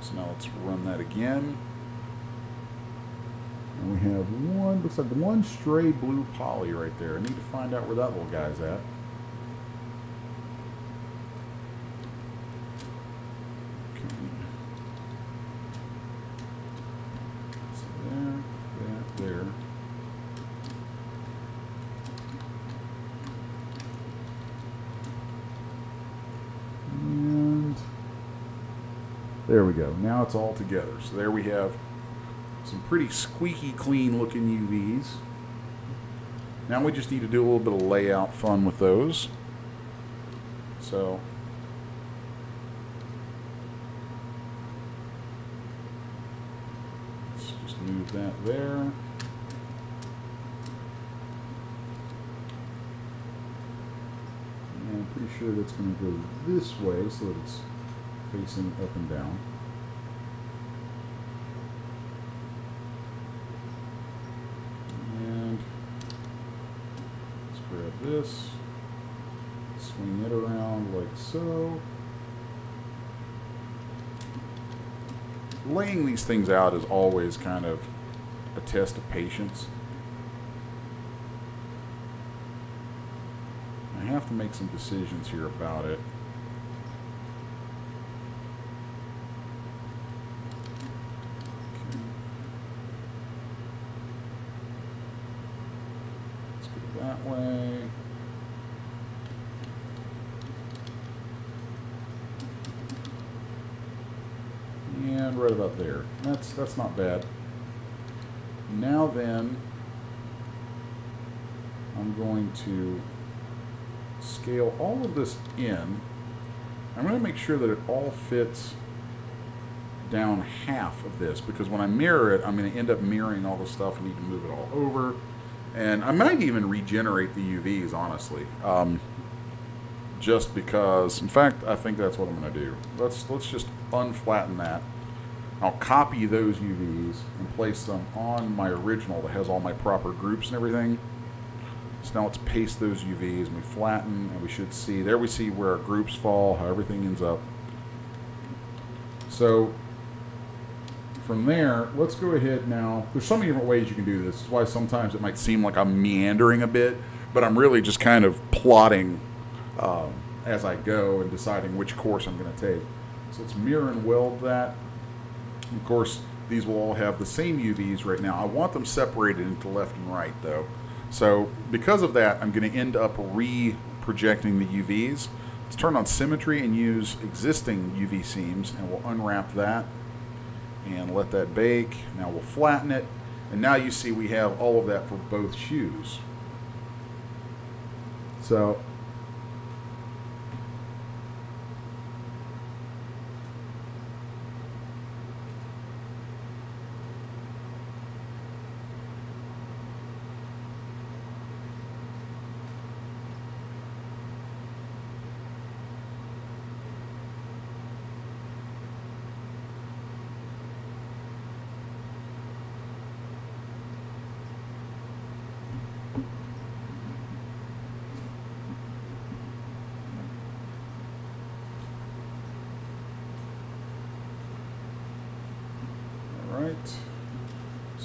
So now let's run that again. And we have one, looks like one stray blue poly right there. I need to find out where that little guy's at. Okay. So there. And there we go. Now it's all together. So there we have some pretty squeaky clean looking UVs. Now we just need to do a little bit of layout fun with those. So let's just move that there. And I'm pretty sure that's going to go this way so that it's facing up and down. This, swing it around like so. Laying these things out is always kind of a test of patience. I have to make some decisions here about it. Okay. Let's go that way. And right about there. That's not bad. Now then, I'm going to scale all of this in. I'm going to make sure that it all fits down half of this, because when I mirror it, I'm going to end up mirroring all the stuff. I need to move it all over. And I might even regenerate the UVs, honestly. just because, in fact, I think that's what I'm going to do. Let's just unflatten that. I'll copy those UVs and place them on my original that has all my proper groups and everything. So now let's paste those UVs and we flatten, and we should see, there we see where our groups fall, how everything ends up. So from there, let's go ahead now. There's so many different ways you can do this. That's why sometimes it might seem like I'm meandering a bit, but I'm really just kind of plotting as I go and deciding which course I'm going to take. So let's mirror and weld that. Of course, these will all have the same UVs right now. I want them separated into left and right, though. So because of that, I'm going to end up re-projecting the UVs. Let's turn on symmetry and use existing UV seams, and we'll unwrap that and let that bake. Now we'll flatten it, and now you see we have all of that for both shoes. So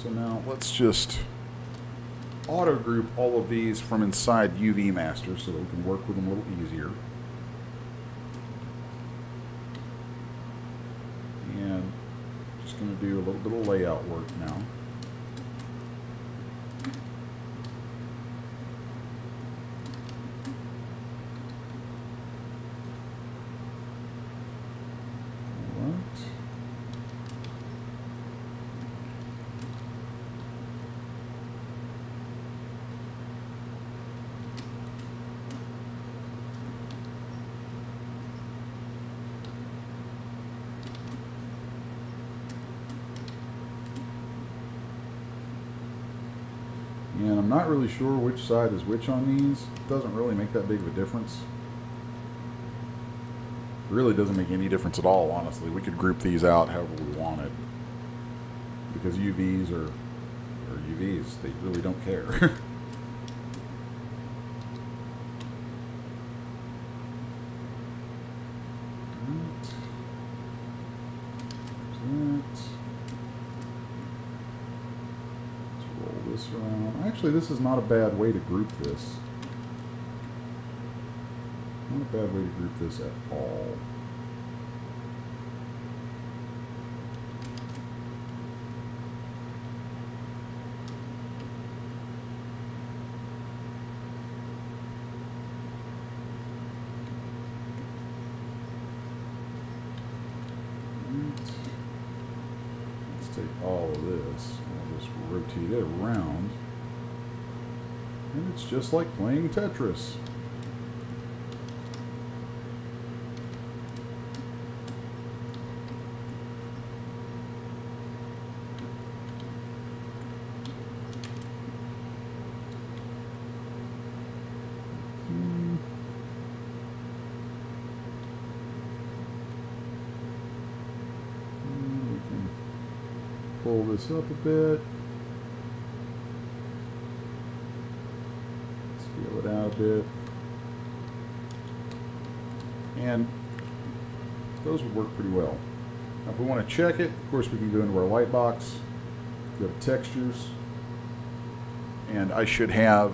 So now let's just auto group all of these from inside UV Master so that we can work with them a little easier. And just going to do a little bit of layout work now. And I'm not really sure which side is which on these. It doesn't really make that big of a difference. It really doesn't make any difference at all, honestly. We could group these out however we wanted. Because UVs are UVs. They really don't care. Around. Actually, this is not a bad way to group this. Not a bad way to group this at all. Let's take all of this. Just rotate it around, and it's just like playing Tetris. Pull this up a bit. Scale it out a bit. And those would work pretty well. Now if we want to check it, of course we can go into our light box, go to textures, and I should have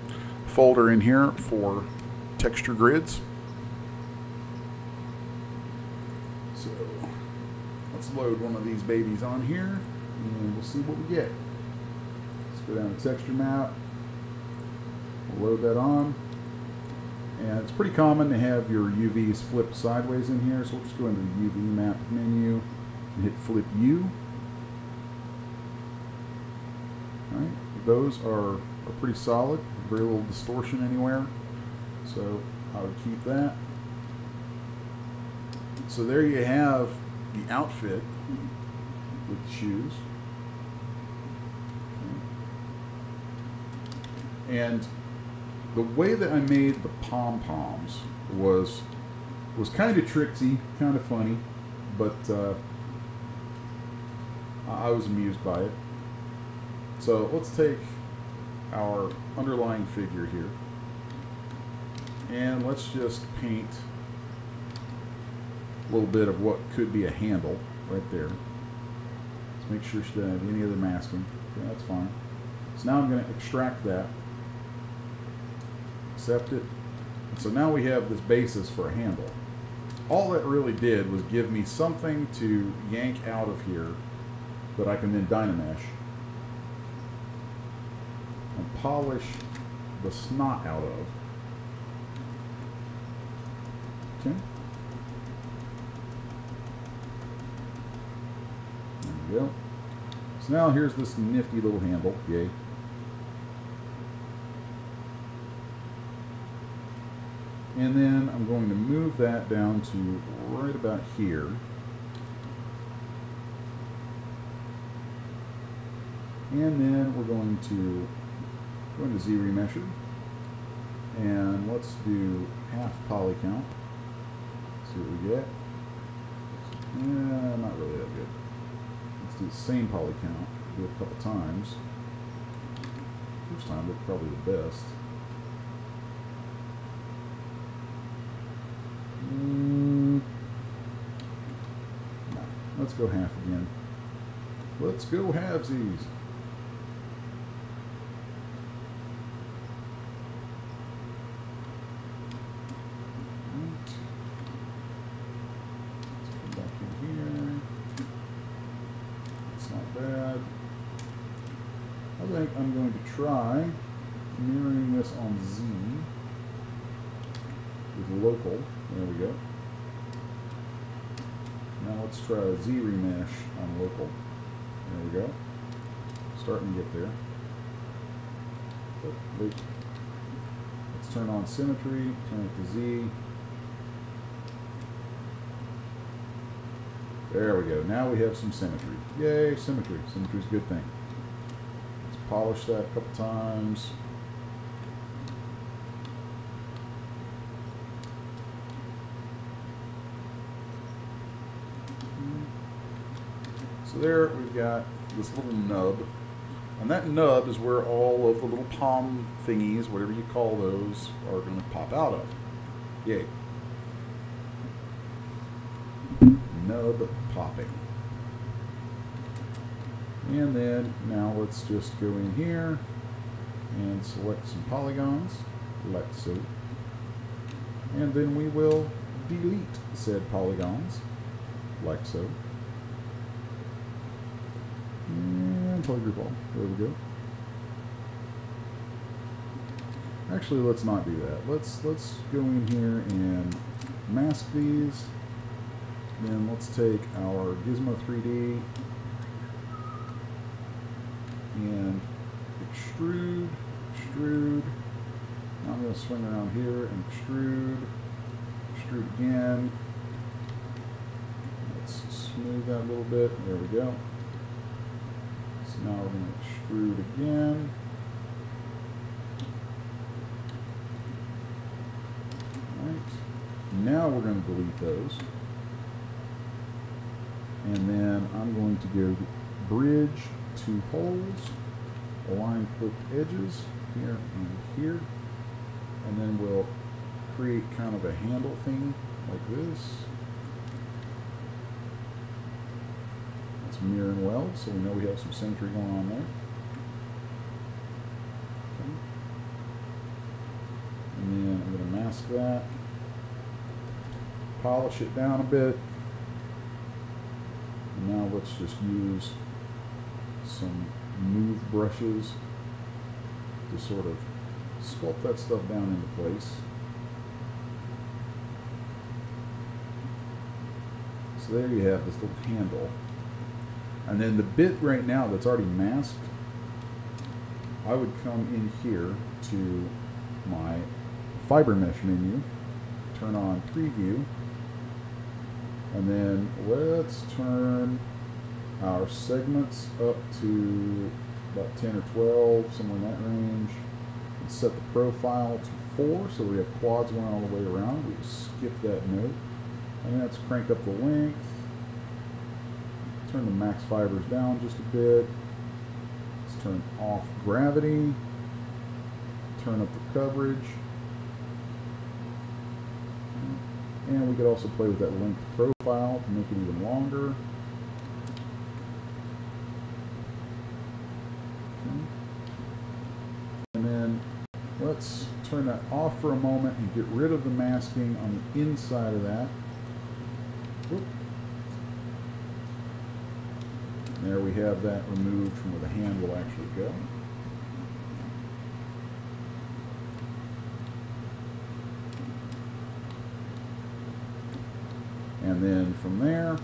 a folder in here for texture grids. So let's load one of these babies on here, and we'll see what we get. Let's go down to texture map. We'll load that on. And it's pretty common to have your UVs flipped sideways in here, so we'll just go into the UV map menu and hit flip U. Alright, those are pretty solid, very little distortion anywhere, so I would keep that. So there you have the outfit with the shoes. Okay. And the way that I made the pom-poms was kind of tricksy, kind of funny, but I was amused by it. So let's take our underlying figure here, and let's just paint a little bit of what could be a handle right there. Let's make sure she doesn't have any other masking. Okay, that's fine. So now I'm going to extract that, accept it, and so now we have this basis for a handle. All that really did was give me something to yank out of here that I can then Dynamesh and polish the snot out of. Okay. There we go. So now here's this nifty little handle. Yay. And then I'm going to move that down to right about here. And then we're going to go into Zbrush, and let's do half poly count. See what we get. Not really that good. Let's do the same poly count. Do it a couple times. First time looked probably the best. No. Let's go half again. Let's go halvesies. I think I'm going to try mirroring this on Z with local. There we go. Now let's try a Z remesh on local. There we go. Starting to get there. But wait. Let's turn on symmetry, turn it to Z. There we go. Now we have some symmetry. Yay, symmetry. Symmetry's a good thing. Polish that a couple times. So there we've got this little nub, and that nub is where all of the little palm thingies, whatever you call those, are going to pop out of. Yay. Nub popping. And then now let's just go in here and select some polygons, like so. And then we will delete said polygons, like so. And polygroup all. There we go. Actually, let's not do that. Let's go in here and mask these. Then let's take our Gizmo 3D and extrude. Now I'm going to swing around here and extrude again. Let's smooth that a little bit. There we go. So now we're going to extrude again. Right. Now we're going to delete those. And then I'm going to go bridge two holes, align clipped edges here and here, and then we'll create kind of a handle thing like this. Let's mirror and weld so we know we have some symmetry going on there. Okay. And then I'm going to mask that, polish it down a bit. And now let's just use some move brushes to sort of sculpt that stuff down into place. So there you have this little handle. And then the bit right now that's already masked, I would come in here to my fiber mesh menu, turn on preview, and then let's turn our segments up to about 10 or 12, somewhere in that range, and let's set the profile to 4 so we have quads going all the way around. We skip that note. And let's crank up the length. Turn the max fibers down just a bit. Let's turn off gravity. Turn up the coverage. And we could also play with that length profile to make it even longer. Okay. And then let's turn that off for a moment and get rid of the masking on the inside of that. Whoop. There we have that removed from where the hand will actually go. And then from there,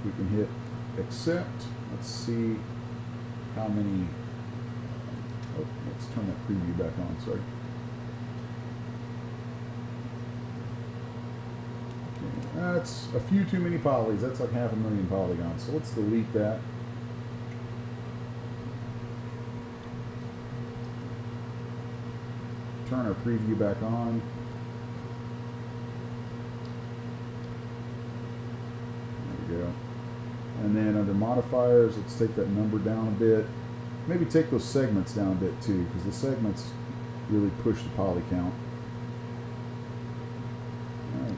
we can hit accept. Let's see how many. Oh, let's turn that preview back on, sorry. Okay, that's a few too many polys. That's like 500,000 polygons. So let's delete that. Turn our preview back on. Go. And then under modifiers, let's take that number down a bit. Maybe take those segments down a bit too, because the segments really push the poly count. Alright.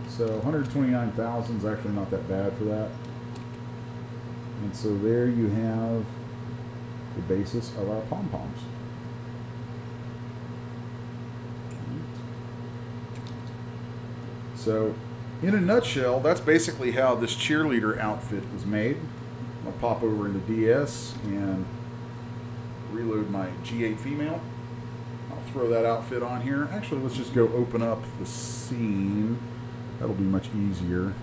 So 129,000 is actually not that bad for that. And so there you have the basis of our pom-poms. So in a nutshell, that's basically how this cheerleader outfit was made. I'll pop over into DS and reload my G8 female. I'll throw that outfit on here. Actually, let's just go open up the scene. That'll be much easier.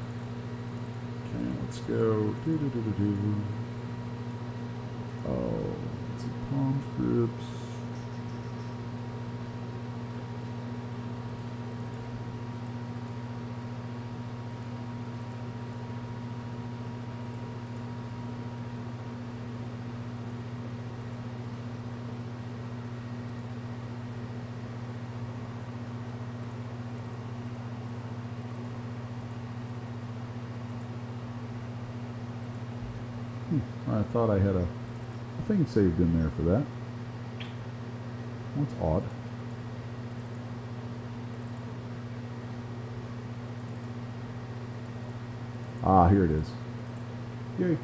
Okay, let's go. Oh, let's see, palm strips. I thought I had a thing saved in there for that. That's odd. Ah, here it is. Yay.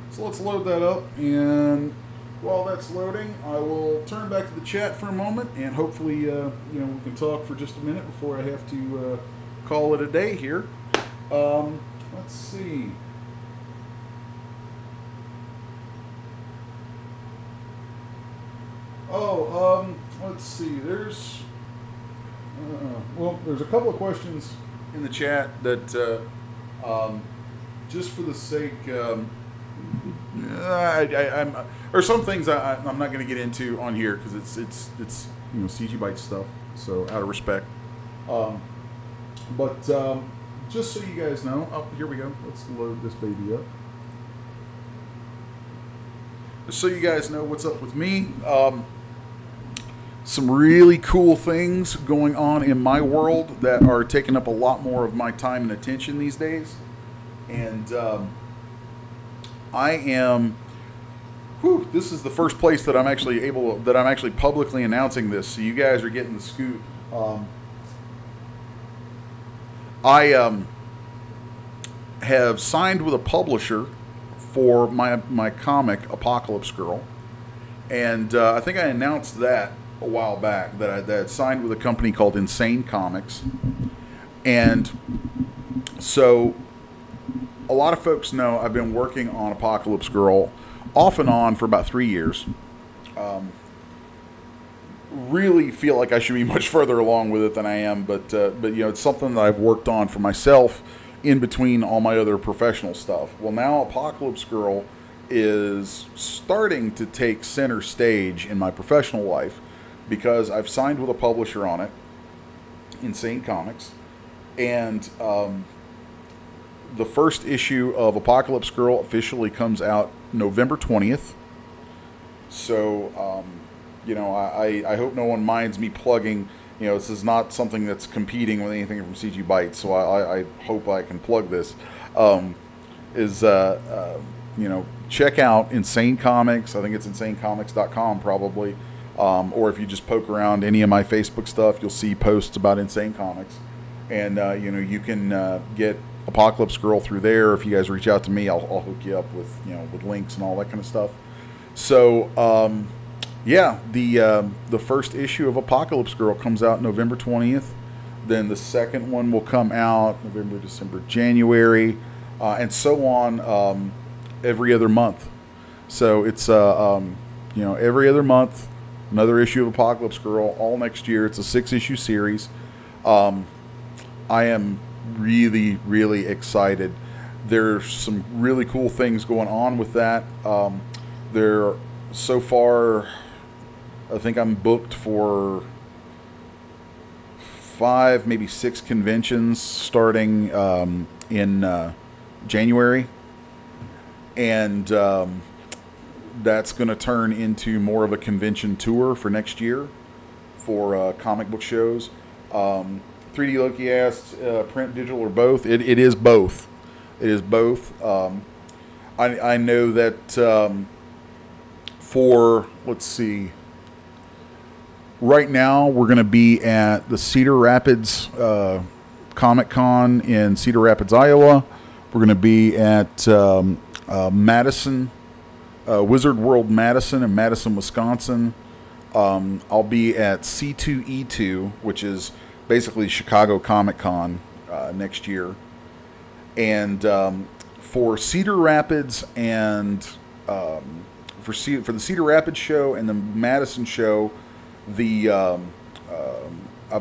So let's load that up, and while that's loading, I will turn back to the chat for a moment, and hopefully, you know, we can talk for just a minute before I have to call it a day here. Let's see. Oh, let's see. There's a couple of questions in the chat that just for the sake, or some things I'm not going to get into on here because it's you know, CGBytes stuff. So out of respect, but just so you guys know, oh, here we go. Let's load this baby up. Just so you guys know what's up with me. Some really cool things going on in my world that are taking up a lot more of my time and attention these days. And I am, this is the first place that I'm actually publicly announcing this, so you guys are getting the scoop. I have signed with a publisher for my comic Apocalypse Girl, and I think I announced that a while back that I had signed with a company called Insane Comics. And so a lot of folks know I've been working on Apocalypse Girl off and on for about 3 years. Really feel like I should be much further along with it than I am, but you know, it's something that I've worked on for myself in between all my other professional stuff. Well, now Apocalypse Girl is starting to take center stage in my professional life, because I've signed with a publisher on it, Insane Comics, and the first issue of Apocalypse Girl officially comes out November 20th. So You know, I hope no one minds me plugging. You know, this is not something that's competing with anything from CGBytes, so I hope I can plug this. You know, check out Insane Comics. I think it's insanecomics.com probably. Or if you just poke around any of my Facebook stuff, you'll see posts about Insane Comics. And, you know, you can get Apocalypse Girl through there. If you guys reach out to me, I'll hook you up with, you know, with links and all that kind of stuff. So, yeah, the first issue of Apocalypse Girl comes out November 20th. Then the second one will come out November, December, January, and so on, every other month. So it's you know, every other month, another issue of Apocalypse Girl, all next year. It's a 6-issue series. I am really, really excited. There's some really cool things going on with that. There, so far, I think I'm booked for 5, maybe 6 conventions starting in January. And that's going to turn into more of a convention tour for next year for comic book shows. 3D Loki asked, print, digital, or both? It is both. It is both. I know that for, let's see, right now we're going to be at the Cedar Rapids Comic Con in Cedar Rapids, Iowa. We're going to be at Madison, Wizard World Madison in Madison, Wisconsin. I'll be at C2E2, which is basically Chicago Comic Con next year. And for Cedar Rapids and for the Cedar Rapids show and the Madison show, I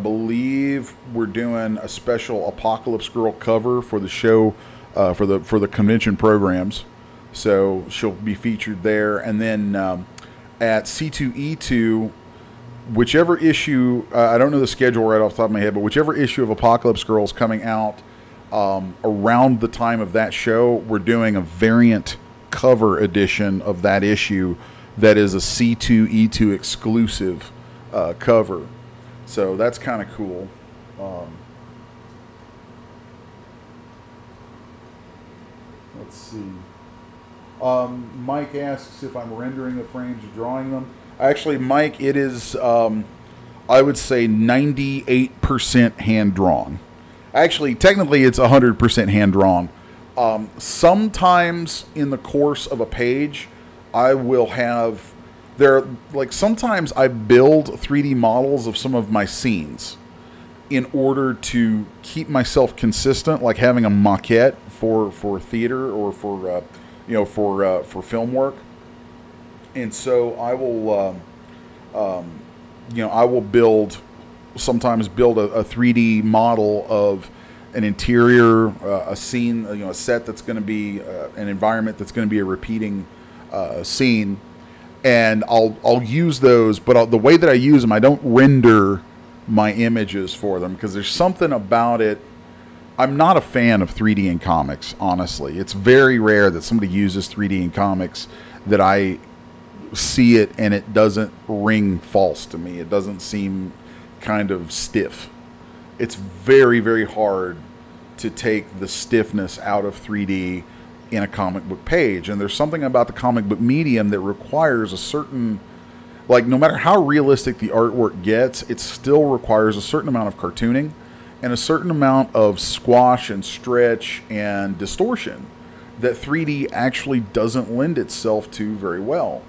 believe we're doing a special Apocalypse Girl cover for the show, for the convention programs. So she'll be featured there. And then at C2E2, whichever issue, I don't know the schedule right off the top of my head, but whichever issue of Apocalypse Girl is coming out around the time of that show, we're doing a variant cover edition of that issue that is a C2E2 exclusive cover. So that's kind of cool. Let's see. Mike asks if I'm rendering the frames or drawing them. Actually, Mike, it is, I would say 98% hand-drawn. Actually, technically, it's 100% hand-drawn. Sometimes in the course of a page, I will have... sometimes I build 3D models of some of my scenes in order to keep myself consistent, like having a maquette for theater or for for film work. And so I will I will sometimes build a 3D model of an interior, a scene, a set that's going to be an environment that's going to be a repeating scene. And I'll use those, but the way that I use them, I don't render my images for them because there's something about it. I'm not a fan of 3D in comics, honestly. It's very rare that somebody uses 3D in comics that I see it and it doesn't ring false to me. It doesn't seem kind of stiff. It's very, very hard to take the stiffness out of 3D in a comic book page. And there's something about the comic book medium that requires a certain, no matter how realistic the artwork gets, it still requires a certain amount of cartooning and a certain amount of squash and stretch and distortion that 3D actually doesn't lend itself to very well.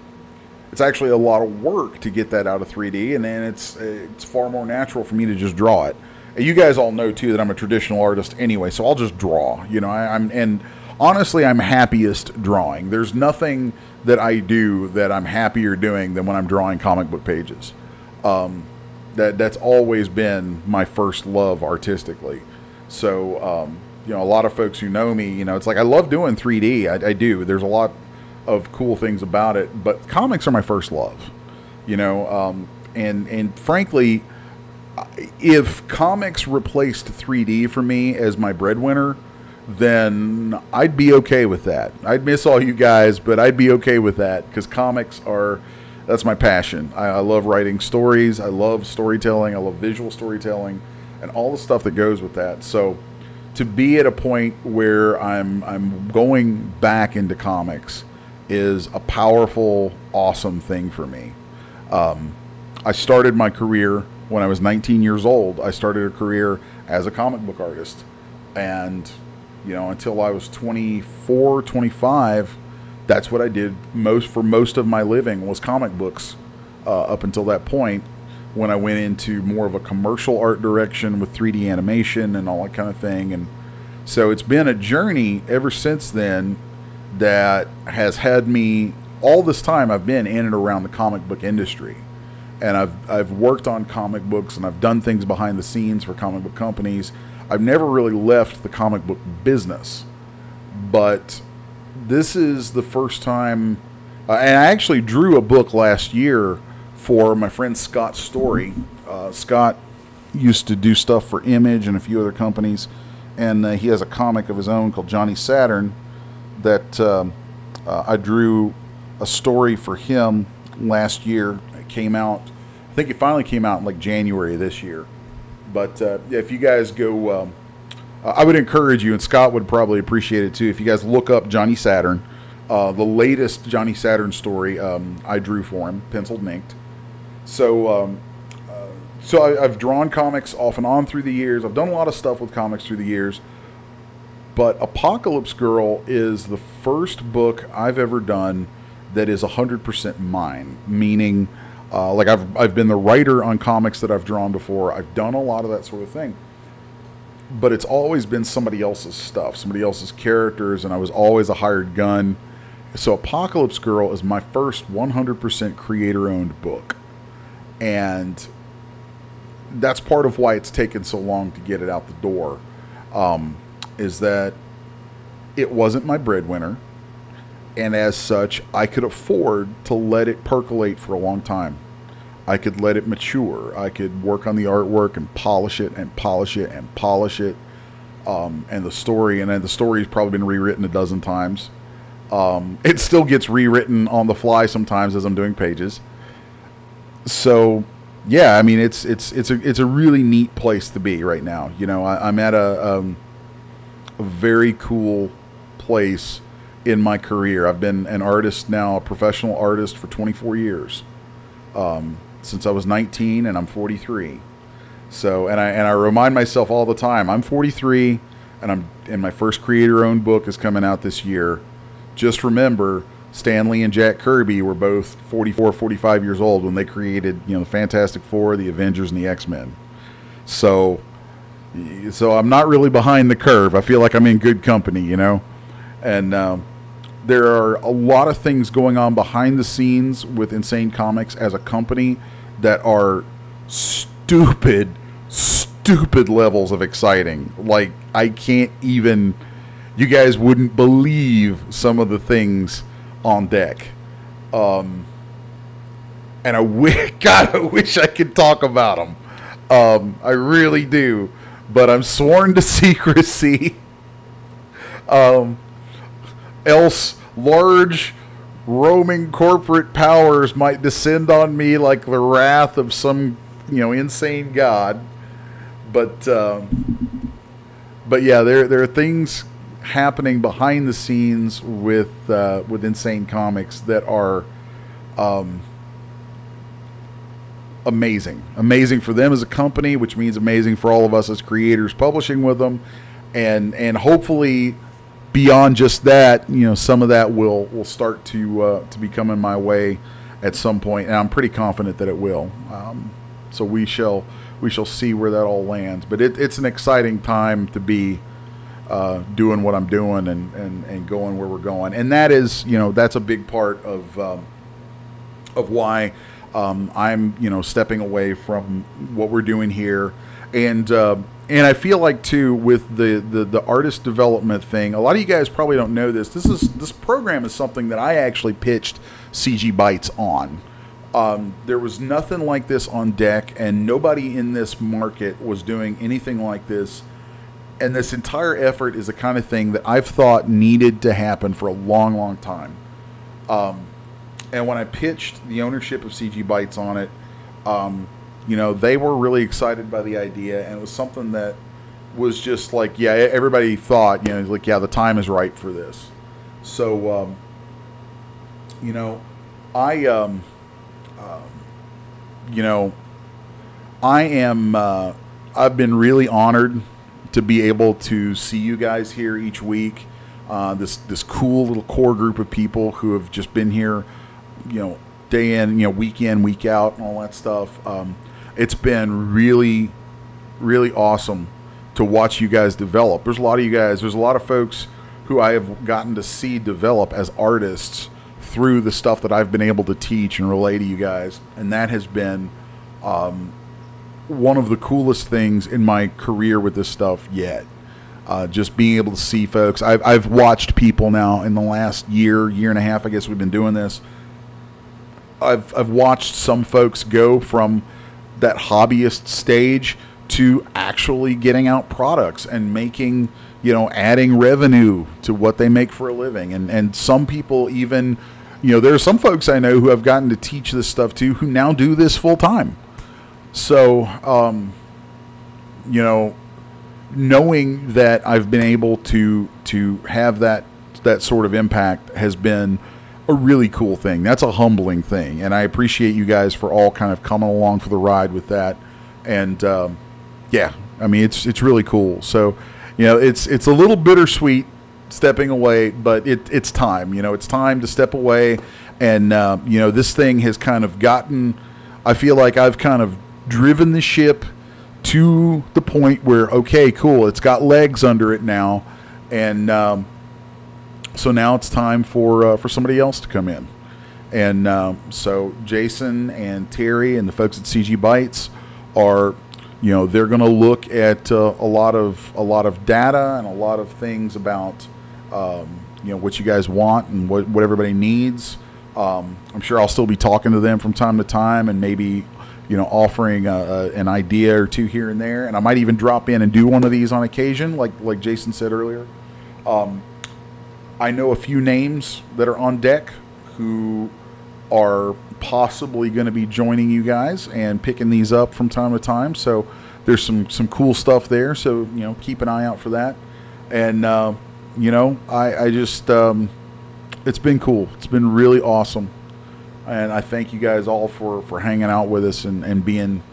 It's actually a lot of work to get that out of 3D, and then it's far more natural for me to just draw it. And you guys all know too that I'm a traditional artist anyway, so I'll just draw. And honestly, I'm happiest drawing. There's nothing that I do that I'm happier doing than when I'm drawing comic book pages. That's always been my first love artistically. So, a lot of folks who know me, it's like I love doing 3D. I do. There's a lot of cool things about it, but comics are my first love. And frankly, if comics replaced 3D for me as my breadwinner, then I'd be okay with that. I'd miss all you guys, but I'd be okay with that because comics are that's my passion. I love writing stories. I love storytelling. I love visual storytelling, and all the stuff that goes with that. So, to be at a point where I'm going back into comics is a powerful, awesome thing for me. I started my career when I was 19 years old. I started a career as a comic book artist, and until I was 24, 25, that's what I did for most of my living was comic books. Up until that point, when I went into more of a commercial art direction with 3D animation and all that kind of thing, and so it's been a journey ever since then that has had me all this time. I've been in and around the comic book industry, and I've worked on comic books, and I've done things behind the scenes for comic book companies. I've never really left the comic book business, but this is the first time, and I actually drew a book last year for my friend Scott Story. Scott used to do stuff for Image and a few other companies, and he has a comic of his own called Johnny Saturn that I drew a story for him last year. It came out, I think it finally came out in like January of this year. But if you guys go, I would encourage you, and Scott would probably appreciate it too, if you guys look up Johnny Saturn. The latest Johnny Saturn story I drew for him, penciled and inked. So, I've drawn comics off and on through the years. I've done a lot of stuff with comics through the years. But Apocalypse Girl is the first book I've ever done that is 100% mine. Meaning, like I've been the writer on comics that I've drawn before. I've done a lot of that sort of thing. But it's always been somebody else's stuff, somebody else's characters, and I was always a hired gun. So Apocalypse Girl is my first 100% creator-owned book. And that's part of why it's taken so long to get it out the door, is that it wasn't my breadwinner. And as such, I could afford to let it percolate for a long time. I could let it mature. I could work on the artwork and polish it and polish it and polish it. And the story, and then the story has probably been rewritten a dozen times. It still gets rewritten on the fly sometimes as I'm doing pages. So, yeah, I mean, it's a really neat place to be right now. I'm at a very cool place in my career. I've been an artist now, a professional artist for 24 years. Since I was 19, and I'm 43. So, and I remind myself all the time, I'm 43, and my first creator-owned book is coming out this year. Just remember, Stan Lee and Jack Kirby were both 44, 45 years old when they created, the Fantastic Four, the Avengers, and the X-Men. So I'm not really behind the curve. I feel like I'm in good company, and there are a lot of things going on behind the scenes with Insane Comics as a company that are stupid levels of exciting. Like, I can't even, you guys wouldn't believe some of the things on deck. And I wish I could talk about them. I really do, but I'm sworn to secrecy. Else large roaming corporate powers might descend on me like the wrath of some insane god. But yeah, there are things happening behind the scenes with Insane Comics that are amazing for them as a company, which means amazing for all of us as creators publishing with them, and hopefully beyond just that, some of that will start to be coming my way at some point, and I'm pretty confident that it will. So we shall see where that all lands. But it's an exciting time to be doing what I'm doing and going where we're going, and that is that's a big part of why I'm stepping away from what we're doing here. And I feel like too, with the artist development thing, a lot of you guys probably don't know this. This program is something that I actually pitched CGBytes on. There was nothing like this on deck, and nobody in this market was doing anything like this. And this entire effort is the kind of thing that I've thought needed to happen for a long time. And when I pitched the ownership of CGBytes on it, you know, they were really excited by the idea, and it was something that was just like, yeah, everybody thought, you know, like, yeah, the time is right for this. So, you know, you know, I've been really honored to be able to see you guys here each week. This cool little core group of people who have just been here, you know, day in, you know, week in, week out, and all that stuff. It's been really, really awesome to watch you guys develop. There's a lot of you guys, there's a lot of folks who I have gotten to see develop as artists through the stuff that I've been able to teach and relay to you guys. And that has been one of the coolest things in my career with this stuff yet. Just being able to see folks. I've watched people now in the last year and a half, I guess we've been doing this. I've watched some folks go from that hobbyist stage to actually getting out products and making, you know, adding revenue to what they make for a living. And some people even, you know, there are some folks I know who have gotten to teach this stuff too, who now do this full time. So, you know, knowing that I've been able to have that sort of impact has been a really cool thing. That's a humbling thing, and I appreciate you guys for all kind of coming along for the ride with that. And yeah, I mean, it's really cool. So, you know, it's a little bittersweet stepping away, but it's time. You know, it's time to step away, and you know, this thing has kind of gotten. I feel like I've kind of driven the ship to the point where, okay, cool, it's got legs under it now, and so now it's time for somebody else to come in. And so Jason and Terry and the folks at CGBytes are, you know, they're going to look at a lot of data and a lot of things about you know, what you guys want and what everybody needs. I'm sure I'll still be talking to them from time to time, and maybe, you know, offering an idea or two here and there. And I might even drop in and do one of these on occasion, like Jason said earlier. I know a few names that are on deck who are possibly going to be joining you guys and picking these up from time to time. So there's some cool stuff there. So, you know, keep an eye out for that. And, you know, I just, it's been cool. It's been really awesome. And I thank you guys all for hanging out with us and being,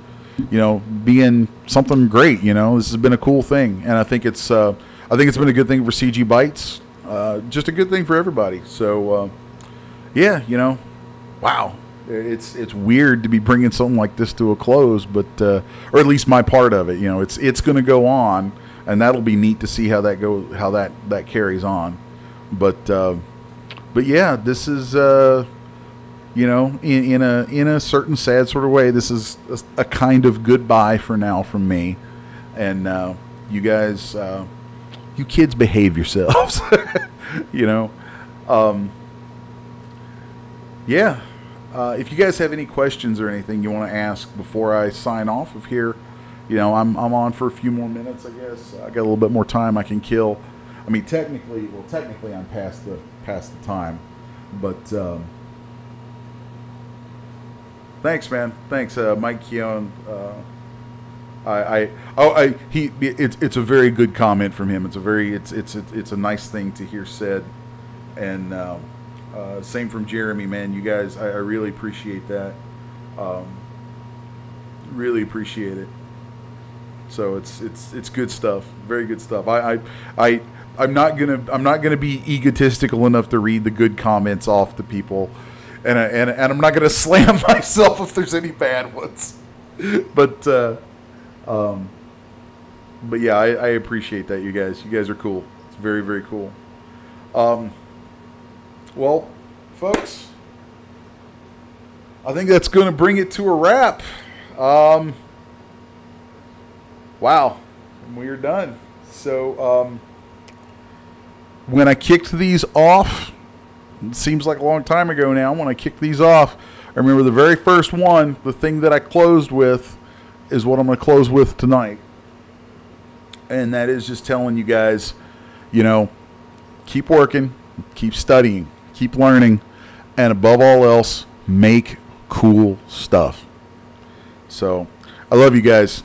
you know, being something great. You know, this has been a cool thing. And I think it's been a good thing for CGBytes. Just a good thing for everybody. So, yeah, you know, wow. It's weird to be bringing something like this to a close, but or at least my part of it. You know, it's going to go on, and that'll be neat to see how that goes, how that carries on. But yeah, this is you know, in a certain sad sort of way, this is a kind of goodbye for now from me. And you guys, you kids, behave yourselves. You know, yeah. If you guys have any questions or anything you want to ask before I sign off of here, you know, I'm on for a few more minutes, I guess. I got a little bit more time I can kill. I mean, technically I'm past the time, but thanks, man. Thanks, Mike Keown. It's a very good comment from him. It's a nice thing to hear said, and same from Jeremy, man. You guys, I really appreciate that. Really appreciate it. So it's good stuff. Very good stuff. I'm not gonna be egotistical enough to read the good comments off to people, and I'm not gonna slam myself if there's any bad ones. But yeah, I appreciate that, you guys. You guys are cool. It's very, very cool. Well, folks, I think that's going to bring it to a wrap. Wow, we are done. So when I kicked these off, it seems like a long time ago now, when I kicked these off, I remember the very first one, the thing that I closed with, is what I'm going to close with tonight. And that is just telling you guys, you know, keep working, keep studying, keep learning, and above all else, make cool stuff. So I love you guys.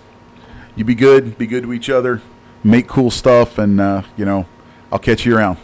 You be good to each other, make cool stuff, and you know, I'll catch you around.